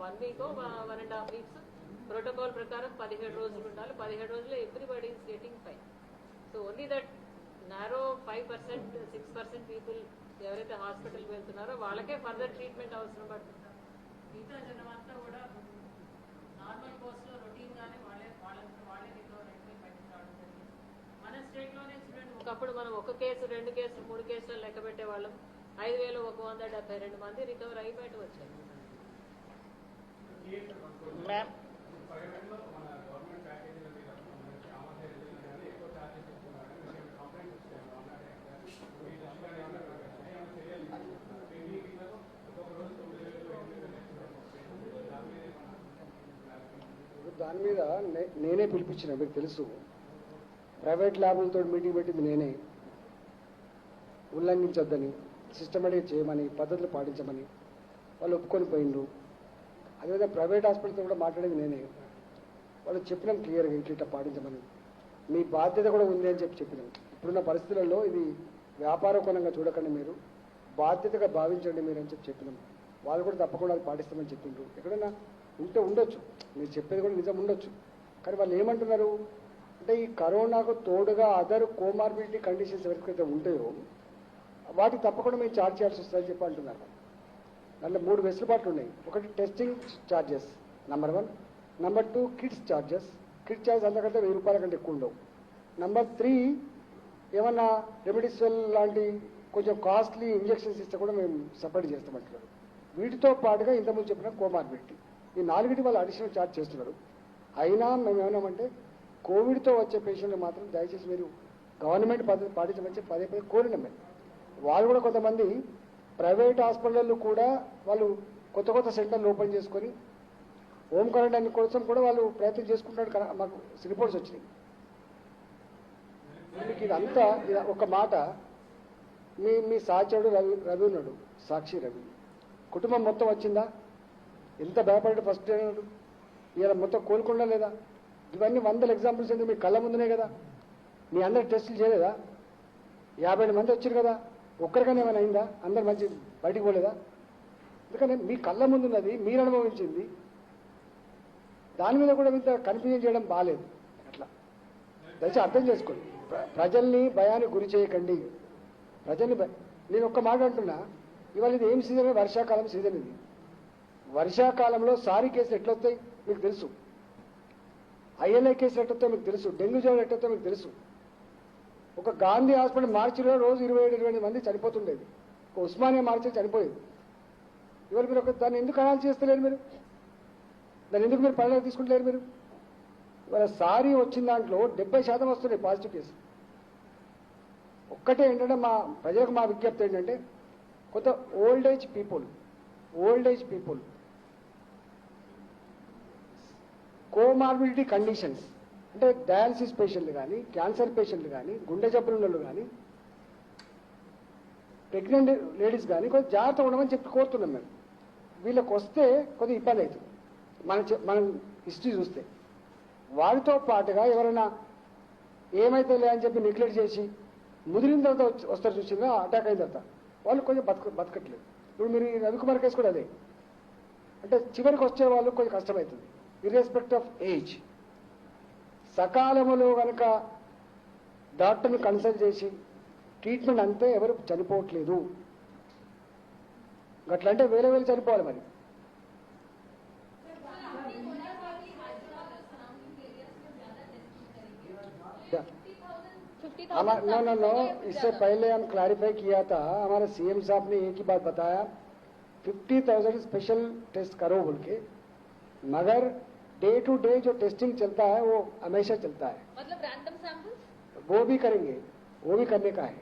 1 వీక్ 1.5 వీక్స్ ప్రోటోకాల్ ప్రకారం 17 రోజులు ఉండాలి. 17 రోజుల్లో everybody is getting fine. So only that narrow 5%, 6% people ఎవరైతే హాస్పిటల్కి వెళ్తున్నారో వాళ్ళకే ఫర్దర్ ట్రీట్మెంట్ అవసరం పడుతుంది. మిగతా జనం అంతా కూడా నార్మల్ కోర్స్ లో రొటీన్ గానే వాళ్ళే రికవర్ అయిపోయి బయటకు రావడం జరిగింది. మన స్టేట్ లోనే చూడండి, ఒకప్పుడు మనం 1 కేసు 2 కేసులు 3 కేసులు లెక్క పెట్టే వాళ్ళం. 5,172 మంది రికవర్ అయ్యి బయట వచ్చారు. మ్యామ్ దాని మీద నేనే పిలిపించిన, మీకు తెలుసు. ప్రైవేట్ ల్యాబులతో మీటింగ్ పెట్టింది నేనే. ఉల్లంఘించొద్దని, సిస్టమేటిక్గా చేయమని, పద్ధతులు పాటించమని వాళ్ళు ఒప్పుకొని పోయిండ్రు. అదేవిధంగా ప్రైవేట్ హాస్పిటల్తో కూడా మాట్లాడేది నేనే. వాళ్ళు చెప్పినాం క్లియర్గా ఇట్లా పాటించమని. మీ బాధ్యత కూడా ఉంది అని చెప్పినాం. ఇప్పుడున్న పరిస్థితులలో ఇది వ్యాపార కోణంగా చూడకండి, మీరు బాధ్యతగా భావించండి మీరు అని చెప్పినాం. వాళ్ళు కూడా తప్పకుండా అది పాటిస్తామని చెప్పిండ్రు. ఎక్కడైనా ఉంటే ఉండొచ్చు, మీరు చెప్పేది కూడా నిజం ఉండొచ్చు. కానీ వాళ్ళు ఏమంటున్నారు అంటే ఈ కరోనాకు తోడుగా అదర్ కోమార్బిడిటీ కండిషన్స్ ఎవరికైతే ఉంటాయో వాటికి తప్పకుండా మేము ఛార్జ్ చేయాల్సి వస్తుందని చెప్పి అంటున్నారు. దాంట్లో 3 వెసులుబాట్లు ఉన్నాయి. ఒకటి testing charges number 1, number 2 kits charges. Kit charge అంతకంటే 1000 రూపాయల కంటే ఎక్కువ ఉండవు. నంబర్ 3 ఏమన్నా రెమెడిసివల్ లాంటి కొంచెం కాస్ట్లీ ఇంజెక్షన్స్ ఇస్తే కూడా మేము సపరేట్ చేస్తామంటున్నారు. వీటితో పాటుగా ఇంతకుముందు చెప్పిన కోమార్బిడిటీ, ఈ 4టి వాళ్ళు అడిషనల్ ఛార్జ్ చేస్తున్నారు. అయినా మేము ఏమన్నామంటే కోవిడ్తో వచ్చే పేషెంట్లు మాత్రం దయచేసి మీరు గవర్నమెంట్ పద్ధతి పాటించమని చెప్పి పదే కోరినాం మేము. వాళ్ళు కూడా కొంతమంది ప్రైవేట్ హాస్పిటళ్ళు కూడా వాళ్ళు కొత్త సెంటర్లు ఓపెన్ చేసుకొని హోమ్ క్వారంటైన్ కోసం కూడా వాళ్ళు ప్రయత్నం చేసుకుంటారు కదా. మాకు రిపోర్ట్స్ వచ్చినాయి. మీకు ఇదంతా ఒక మాట, మీ సాచరుడు రవి ఉన్నాడు, సాక్షి రవి కుటుంబం మొత్తం వచ్చిందా? ఎంత భయపడ్డాడు ఫస్ట్ డే అన్నాడు. ఇలా మొత్తం కోలుకుండా లేదా? ఇవన్నీ 100 ఎగ్జాంపుల్స్ ఎందుకు మీ కళ్ళ ముందునే కదా. మీ అందరు టెస్టులు చేయలేదా? 50 మంది వచ్చారు కదా, ఒక్కరికైనా ఏమైనా అయిందా? అందరు మంచి బయటికి పోలేదా? ఎందుకని మీ కళ్ళ ముందున్నది, మీరు అనుభవించింది, దాని మీద కూడా ఇంత కన్ఫ్యూజన్ చేయడం బాగాలేదు. అట్లా దయచేసి అర్థం చేసుకోండి. ప్రజల్ని భయానికి గురి చేయకండి. ప్రజల్ని నేను ఒక్క మాట అంటున్నా, ఇవాళ ఇది ఏం సీజన్? వర్షాకాలం సీజన్. ఇది వర్షాకాలంలో సారీ కేసులు ఎట్లొస్తాయి మీకు తెలుసు, ఐఎల్ఐ కేసులు ఎట్టొస్తాయో మీకు తెలుసు, డెంగ్యూ జ్వరం ఎట్టొస్తాయో మీకు తెలుసు. ఒక గాంధీ హాస్పిటల్ మార్చిలో రోజు 27-28 మంది చనిపోతుండేది. ఒక ఉస్మానియా మార్చిలో చనిపోయేది. ఇవాళ మీరు దాన్ని ఎందుకు అనాలి చేస్తలేరు? మీరు దాన్ని ఎందుకు మీరు పరిణామం తీసుకుంటలేరు? మీరు ఇవాళ సారీ వచ్చిన దాంట్లో 70% వస్తున్నాయి పాజిటివ్ కేసు. ఒక్కటే ఏంటంటే మా ప్రజలకు మా విజ్ఞప్తి ఏంటంటే కొంత old age people comorbidity conditions అంటే డయాలసిస్ పేషెంట్లు కానీ, క్యాన్సర్ పేషెంట్లు కానీ, గుండె జబ్బులు ఉన్న వాళ్ళు కానీ, ప్రెగ్నెంట్ లేడీస్ కానీ కొంచెం జాగ్రత్తగా ఉండమని చెప్పి కోరుతున్నాం మేము. వీళ్ళకి వస్తే కొద్దిగా ఇబ్బంది అవుతుంది మనం హిస్టరీ చూస్తే. వారితో పాటుగా ఎవరైనా ఏమైతే లే అని చెప్పి నెగ్లెక్ట్ చేసి ముదిరిన తర్వాత వస్తారు చూసిందా, అటాక్ అయిన తర్వాత వాళ్ళు కొంచెం బతకట్లేదు. ఇప్పుడు మీరు రవికుమార్ కేసు కూడా అదే. అంటే చివరికి వచ్చే వాళ్ళు కొంచెం కష్టమవుతుంది. ఇర్రెస్పెక్ట్ ఆఫ్ ఏజ్ సకాలంలో కనుక డాక్టర్ని కన్సల్ట్ చేసి ట్రీట్మెంట్ అంతే ఎవరు చనిపోవట్లేదు. అట్లంటే వేల చనిపోవాలి మరి. नो, इससे पहले हम क्लैरिफाई किया था, हमारे सीएम साहब ने एक ही बात बताया 50,000 स्पेशल टेस्ट करो बोल के, मगर डे टू डे जो टेस्टिंग चलता है वो हमेशा चलता है. मतलब रैंडम सैंपल्स वो भी करेंगे, वो भी करने का है.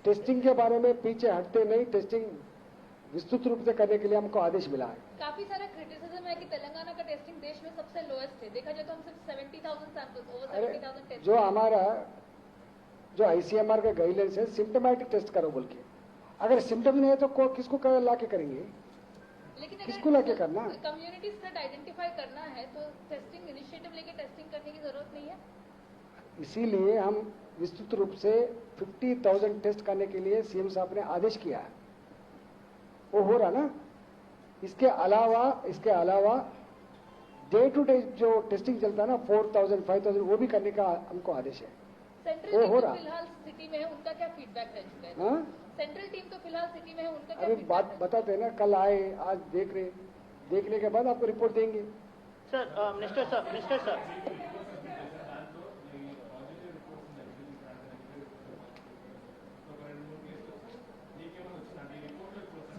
टेस्टिंग के बारे में पीछे हटते नहीं, टेस्टिंग विस्तृत रूप से करने के लिए हमको आदेश मिला है. काफी सारा क्रिटिसिज्म है कि तेलंगाना का टेस्टिंग देश में सबसे लोएस्ट है. देखा जाए तो हम सिर्फ 70,000 सैंपल्स, ओवर 70,000 टेस्ट. जो हमारा जो आईसीएमआर का गाइडलाइंस है सिम्टोमेटिक टेस्ट करो बोल के, अगर सिम्टम नहीं है तो किसको ला के करेंगे? लेकिन किसको ला के करना? कम्युनिटी स्प्रेड आइडेंटिफाई करना है तो टेस्टिंग इनिशिएटिव लेके टेस्टिंग करने की जरूरत नहीं है. इसीलिए हम विस्तृत रूप से 50,000 टेस्ट करने के लिए सीएम साहब ने आदेश किया है. वो हो रहा ना. इसके अलावा डे टू डे जो टेस्टिंग चलता है ना 4,000 5,000 वो भी करने का हमको आदेश है. सेंट्रल वो टीम हो तो रहा. फिलहाल सिटी में है, उनका क्या फीडबैक रह चुका है? हाँ? सेंट्रल टीम तो फिलहाल सिटी में है, उनका क्या अभी feedback बात है? बताते हैं ना, कल आए, आज देखने के बाद आपको रिपोर्ट देंगे. Sir, Minister sir.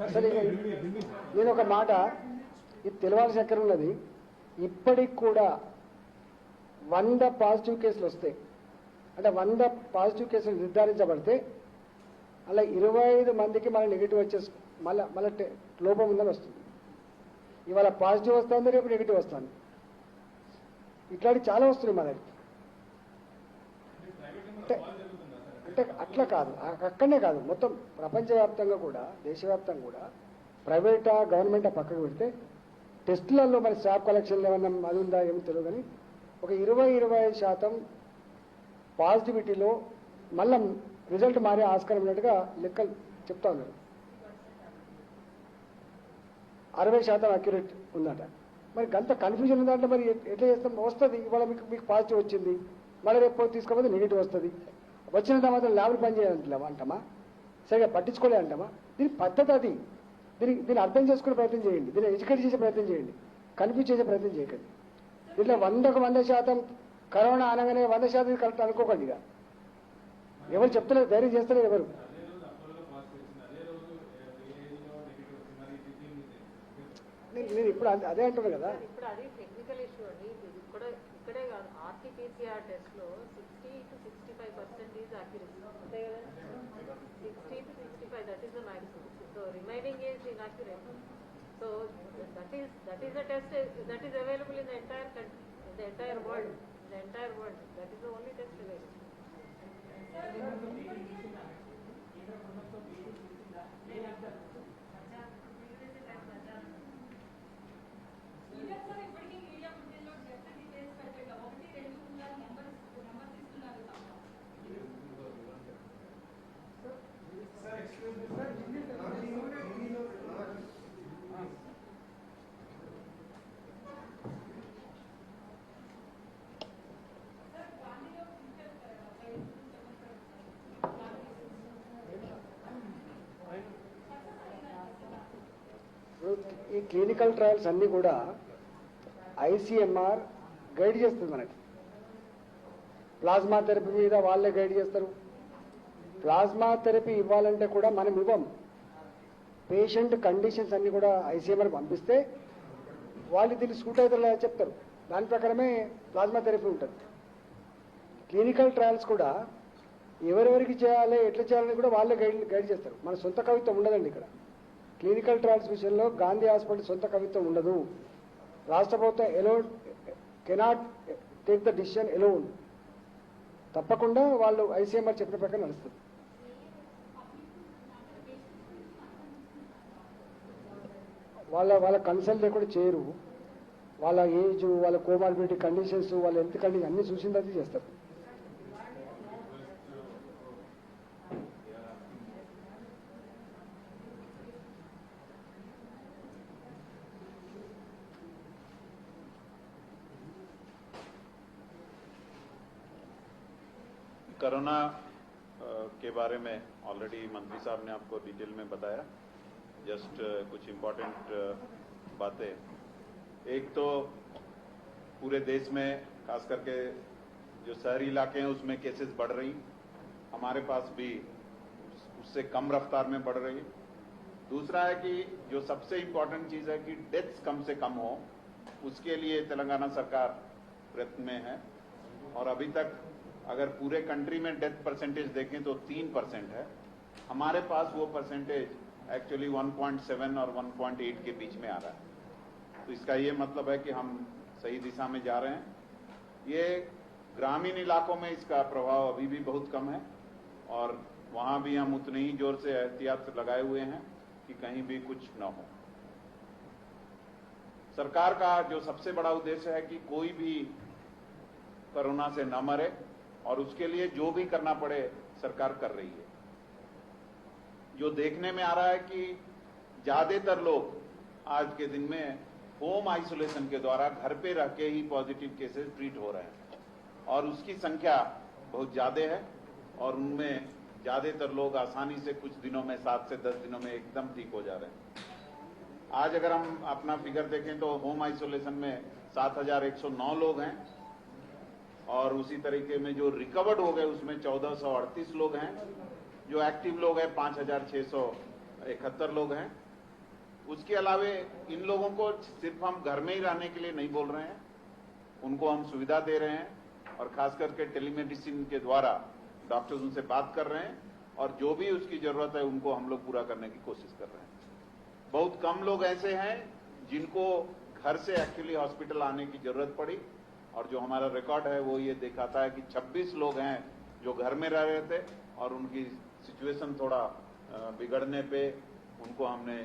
అసలు నేను ఒక మాట ఇది తెలవాల్సిన ఎక్కడ ఉన్నది. ఇప్పటికి కూడా 100 పాజిటివ్ కేసులు వస్తాయి అంటే 100 పాజిటివ్ కేసులు నిర్ధారించబడితే అలా 25 మందికి మళ్ళీ నెగిటివ్ వచ్చేసి మళ్ళీ లోపం ఉందని వస్తుంది. ఇవాళ పాజిటివ్ వస్తుంది, రేపు నెగిటివ్ వస్తుంది. ఇట్లాంటి చాలా వస్తున్నాయి మన దగ్గరికి. అంటే అట్లా కాదు, అక్కడనే కాదు, మొత్తం ప్రపంచవ్యాప్తంగా కూడా దేశవ్యాప్తంగా కూడా ప్రైవేటా గవర్నమెంటా పక్కకు పెడితే టెస్టులలో మరి స్టాఫ్ కలెక్షన్ ఏమన్నా అది ఉందా ఏమో తెలియదు. కానీ ఒక 20-25% పాజిటివిటీలో మళ్ళా రిజల్ట్ మారే ఆస్కారం ఉన్నట్టుగా లెక్కలు చెప్తా ఉన్నారు. 60% అక్యురేట్ ఉందట. మరి గంత కన్ఫ్యూజన్ ఉందంటే మరి ఎట్లా చేస్తాం? వస్తుంది ఇవాళ మీకు పాజిటివ్ వచ్చింది, మళ్ళీ రేపు తీసుకోకపోతే నెగిటివ్ వస్తుంది. వచ్చినంత మాత్రం ల్యాబ్లు పని చేయాలంటే అంటామా? సరిగా పట్టించుకోలే అంటామా? దీని పద్ధతి అది. దీన్ని అర్థం చేసుకునే ప్రయత్నం చేయండి, దీన్ని ఎడ్యుకేట్ చేసే ప్రయత్నం చేయండి, కన్ఫ్యూజ్ చేసే ప్రయత్నం చేయకండి. దీంట్లో 100% కరోనా అనగానే 100% కరెక్ట్ అనుకోకండి. ఇక ఎవరు చెప్తలేరు, ధైర్యం చేస్తలేరు ఎవరు. నేను ఇప్పుడు అదే అంటున్నాను కదా. ఇప్పుడు అది టెక్నికల్ ఇష్యూ అండి. ఇక్కడే కాదు, ఆర్టీపీసీఆర్ టెస్ట్ లో 60 to 65% ఈజ్ అక్యురసీ, అంతే కదా? 60 to 65, that is the maximum. So remaining is inaccurate. So that is the test that is available in the entire country, in the entire world. That is the only test available. ఈ clinical trials అన్నీ కూడా ICMR guide చేస్తుంది మనకి. Plasma therapy మీద వాళ్ళే guide చేస్తారు. Plasma therapy ఇవ్వాలంటే కూడా మనం ఇవ్వం. పేషెంట్ కండిషన్స్ అన్నీ కూడా ఐసీఎంఆర్ పంపిస్తే వాళ్ళు దీన్ని సూట్ అవుతారా చెప్తారు, దాని ప్రకారమే ప్లాస్మా థెరపీ ఉంటుంది. క్లినికల్ ట్రయల్స్ కూడా ఎవరెవరికి చేయాలి, ఎట్లా చేయాలని కూడా వాళ్ళే గైడ్ చేస్తారు. మన సొంత కవిత్వం ఉండదండి ఇక్కడ. క్లినికల్ ట్రయల్స్ విషయంలో గాంధీ హాస్పిటల్ సొంత కవిత్వం ఉండదు. రాష్ట్ర ప్రభుత్వం alone cannot take the decision alone. తప్పకుండా వాళ్ళు ఐసీఎంఆర్ చెప్పిన ప్రకారం నడుస్తుంది. వాళ్ళ కన్సల్ట్ లేకుండా చేయరు. వాళ్ళ ఏజ్, వాళ్ళ కోమార్బిడిటీ కండిషన్స్, వాళ్ళ హెల్త్ కండిషన్ అన్ని చూసిన అది చేస్తారు. कोरोना के बारे में ऑलरेडी मंत्री साहब ने आपको डिटेल में बताया. जस्ट कुछ इम्पोर्टेंट बातें. एक तो पूरे देश में खास करके जो शहरी इलाके हैं उसमें केसेस बढ़ रही, हमारे पास भी उससे कम रफ्तार में बढ़ रही. दूसरा है कि जो सबसे इम्पोर्टेंट चीज है कि डेथ्स कम से कम हो, उसके लिए तेलंगाना सरकार प्रयत्न में है. और अभी तक अगर पूरे कंट्री में डेथ परसेंटेज देखें तो 3% है. हमारे पास वो परसेंटेज एक्चुअली 1.7 और 1.8 के बीच में आ रहा है. तो इसका ये मतलब है कि हम सही दिशा में जा रहे हैं. ये ग्रामीण इलाकों में इसका प्रभाव अभी भी बहुत कम है और वहां भी हम उतने ही जोर से एहतियात लगाए हुए हैं कि कहीं भी कुछ न हो. सरकार का जो सबसे बड़ा उद्देश्य है कि कोई भी कोरोना से न मरे और उसके लिए जो भी करना पड़े सरकार कर रही है. जो देखने में आ रहा है कि ज्यादातर लोग आज के दिन में होम आइसोलेशन के द्वारा घर पे रह के ही पॉजिटिव केसेस ट्रीट हो रहे हैं और उसकी संख्या बहुत ज्यादा है और उनमें ज्यादातर लोग आसानी से कुछ दिनों में 7 से 10 दिनों में एकदम ठीक हो जा रहे हैं. आज अगर हम अपना फिगर देखें तो होम आइसोलेशन में 7109 लोग हैं और उसी तरीके में जो रिकवर्ड हो गए उसमें 1438 लोग हैं. जो एक्टिव लोग हैं 5671 लोग हैं. उसके अलावे इन लोगों को सिर्फ हम घर में ही रहने के लिए नहीं बोल रहे हैं, उनको हम सुविधा दे रहे हैं और खास करके टेलीमेडिसिन के द्वारा डॉक्टर्स उनसे बात कर रहे हैं और जो भी उसकी जरूरत है उनको हम लोग पूरा करने की कोशिश कर रहे हैं. बहुत कम लोग ऐसे हैं जिनको घर से एक्चुअली हॉस्पिटल आने की जरूरत पड़ी और जो हमारा रिकॉर्ड है वो ये दिखाता है कि 26 लोग हैं जो घर में रह रहे थे और उनकी सिचुएशन थोड़ा बिगड़ने पे उनको हमने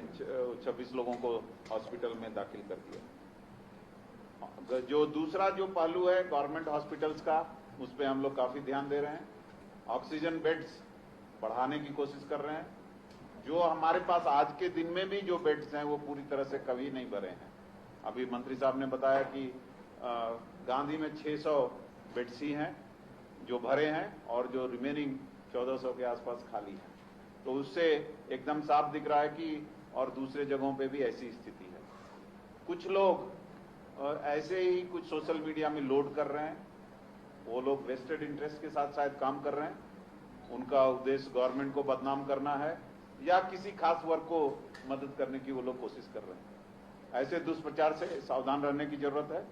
26 लोगों को हॉस्पिटल में दाखिल कर दिया. जो दूसरा जो पहलू है गवर्नमेंट हॉस्पिटल्स का, उस पर हम लोग काफी ध्यान दे रहे हैं. ऑक्सीजन बेड्स बढ़ाने की कोशिश कर रहे हैं जो हमारे पास आज के दिन में भी जो बेड्स हैं वो पूरी तरह से कभी नहीं भरे हैं। अभी मंत्री साहब ने बताया कि गांधी में 600 बेड्स ही हैं जो भरे हैं और जो रिमेनिंग 1400 के आसपास खाली हैं। तो उससे एकदम साफ दिख रहा है कि और दूसरे जगहों पे भी ऐसी स्थिति है। कुछ लोग ऐसे ही कुछ सोशल मीडिया में लोड कर रहे हैं, वो लोग वेस्टेड इंटरेस्ट के साथ शायद काम कर रहे हैं। उनका उद्देश्य गवर्नमेंट को बदनाम करना है या किसी खास वर्ग को मदद करने की वो लोग कोशिश कर रहे हैं। ऐसे दुष्प्रचार से सावधान रहने की जरूरत है।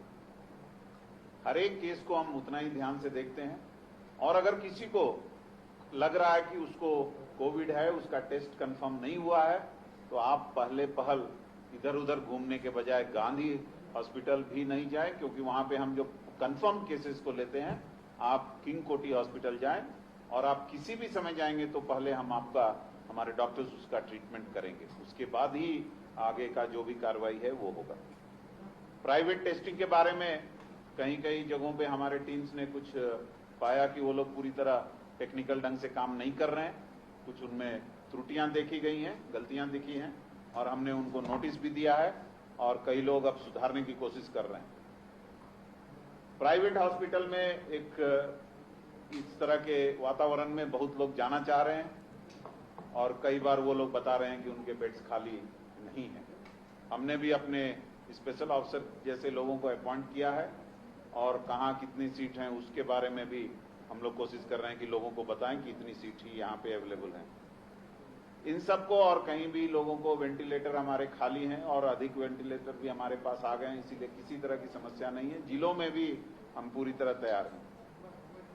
हर एक केस को हम उतना ही ध्यान से देखते हैं और अगर किसी को लग रहा है कि उसको कोविड है, उसका टेस्ट कंफर्म नहीं हुआ है, तो आप पहले पहल इधर उधर घूमने के बजाय गांधी हॉस्पिटल भी नहीं जाए, क्योंकि वहां पे हम जो कंफर्म केसेस को लेते हैं। आप किंग कोटी हॉस्पिटल जाएं और आप किसी भी समय जाएंगे तो पहले हमारे डॉक्टर्स उसका ट्रीटमेंट करेंगे, उसके बाद ही आगे का जो भी कार्रवाई है वो होगा। प्राइवेट टेस्टिंग के बारे में कहीं कहीं जगहों पे हमारे टीम्स ने कुछ पाया कि वो लोग पूरी तरह टेक्निकल ढंग से काम नहीं कर रहे हैं, कुछ उनमें त्रुटियां देखी गई हैं, गलतियां दिखी हैं और हमने उनको नोटिस भी दिया है और कई लोग अब सुधारने की कोशिश कर रहे हैं। प्राइवेट हॉस्पिटल में एक इस तरह के वातावरण में बहुत लोग जाना चाह रहे हैं और कई बार वो लोग बता रहे हैं कि उनके बेड्स खाली नहीं है। हमने भी अपने स्पेशल ऑफिसर जैसे लोगों को अपॉइंट किया है और कहाँ कितनी सीट हैं उसके बारे में भी हम लोग कोशिश कर रहे हैं कि लोगों को बताएं कि इतनी सीट ही यहाँ पे अवेलेबल है। इन सबको और कहीं भी लोगों को वेंटिलेटर हमारे खाली हैं और अधिक वेंटिलेटर भी हमारे पास आ गए हैं, इसीलिए किसी तरह की समस्या नहीं है। जिलों में भी हम पूरी तरह तैयार हैं।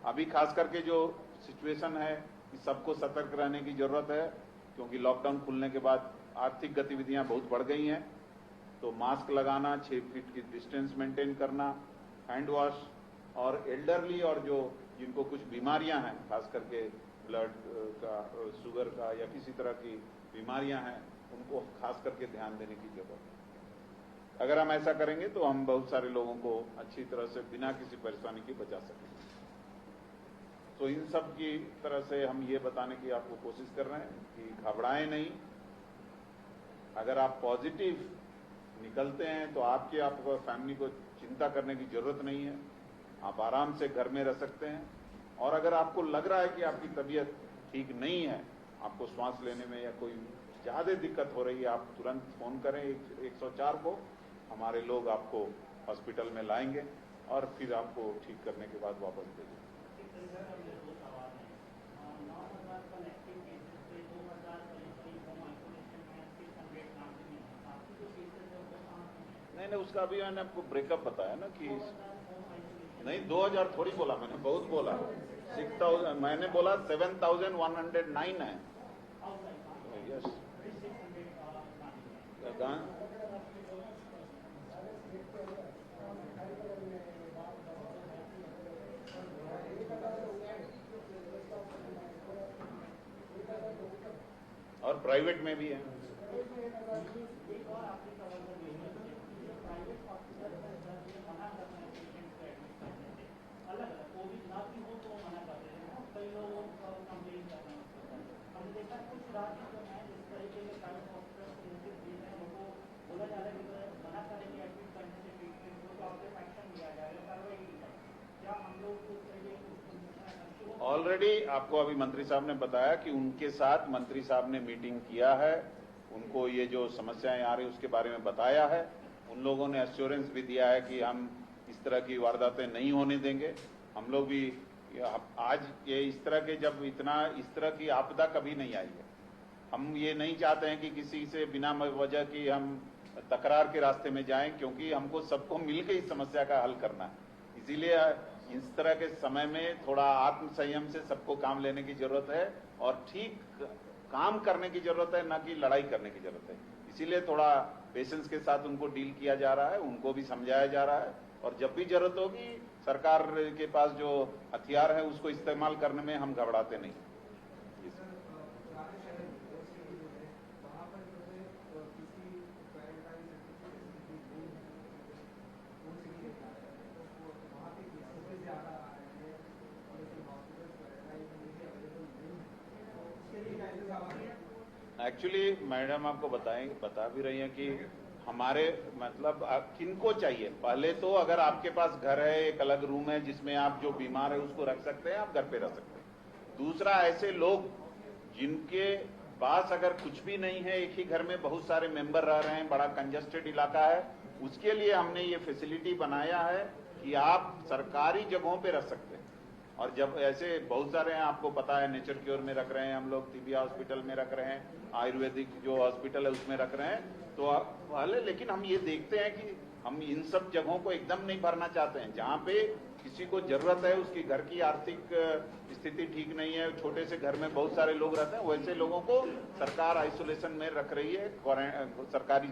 अभी खास करके जो सिचुएशन है कि सबको सतर्क रहने की जरूरत है, क्योंकि लॉकडाउन खुलने के बाद आर्थिक गतिविधियां बहुत बढ़ गई हैं। तो मास्क लगाना, 6 फीट की डिस्टेंस मेंटेन करना, हैंड वॉश और एल्डरली और जो जिनको कुछ बीमारियां हैं, खास करके ब्लड का, शुगर का या किसी तरह की बीमारियां हैं, उनको खास करके ध्यान देने की जरूरत है। अगर हम ऐसा करेंगे तो हम बहुत सारे लोगों को अच्छी तरह से बिना किसी परेशानी के बचा सकेंगे। तो इन सब की तरह से हम ये बताने की आपको कोशिश कर रहे हैं कि घबराएं नहीं। अगर आप पॉजिटिव निकलते हैं तो आपको फैमिली को चिंता करने की जरूरत नहीं है, आप आराम से घर में रह सकते हैं। और अगर आपको लग रहा है कि आपकी तबीयत ठीक नहीं है, आपको सांस लेने में या कोई ज्यादा दिक्कत हो रही है, आप तुरंत फोन करें 104 को, हमारे लोग आपको हॉस्पिटल में लाएंगे और फिर आपको ठीक करने के बाद वापस भेजेंगे। नहीं, उसका अभी मैंने आपको ब्रेकअप बताया ना कि नहीं, 2000 थोड़ी बोला मैंने, बहुत बोला। 6000 मैंने बोला, 7109 है। यस, और प्राइवेट में भी है। ऑलरेडी आपको अभी मंत्री साहब ने बताया कि उनके साथ मंत्री साहब ने मीटिंग किया है, उनको ये जो समस्याएं आ रही उसके बारे में बताया है। उन लोगों ने एश्योरेंस भी दिया है कि हम इस तरह की वारदातें नहीं होने देंगे। हम लोग भी आज ये इस तरह की आपदा कभी नहीं आई है। हम ये नहीं चाहते हैं कि किसी से बिना वजह की हम तकरार के रास्ते में जाएं, क्योंकि हमको सबको मिलकर इस समस्या का हल करना है। इसीलिए इस तरह के समय में थोड़ा आत्म संयम से सबको काम लेने की जरूरत है और ठीक काम करने की जरूरत है, ना कि लड़ाई करने की जरूरत है। इसीलिए थोड़ा पेशेंस के साथ उनको डील किया जा रहा है, उनको भी समझाया जा रहा है और जब भी जरूरत होगी सरकार के पास जो हथियार है उसको इस्तेमाल करने में हम घबराते नहीं। एक्चुअली मैडम आपको बता भी रही हैं कि हमारे मतलब किनको चाहिए। पहले तो अगर आपके पास घर है, एक अलग रूम है जिसमें आप जो बीमार है उसको रख सकते हैं, आप घर पे रह सकते हैं। दूसरा, ऐसे लोग जिनके पास अगर कुछ भी नहीं है, एक ही घर में बहुत सारे मेंबर रह रहे हैं, बड़ा कंजस्टेड इलाका है, उसके लिए हमने ये फैसिलिटी बनाया है कि आप सरकारी जगहों पे रह सकते हैं। और जब ऐसे बहुत सारे हैं, आपको पता है, नेचर क्योर में रख रहे हैं हम लोग, टीबी हॉस्पिटल में रख रहे हैं, आयुर्वेदिक जो हॉस्पिटल है उसमें रख रहे हैं, तो पहले लेकिन हम ये देखते हैं कि हम इन सब जगहों को एकदम नहीं भरना चाहते हैं। जहाँ पे किसी को जरूरत है, उसकी घर की आर्थिक स्थिति ठीक नहीं है, छोटे से घर में बहुत सारे लोग रहते हैं, वैसे लोगों को सरकार आइसोलेशन में रख रही है सरकारी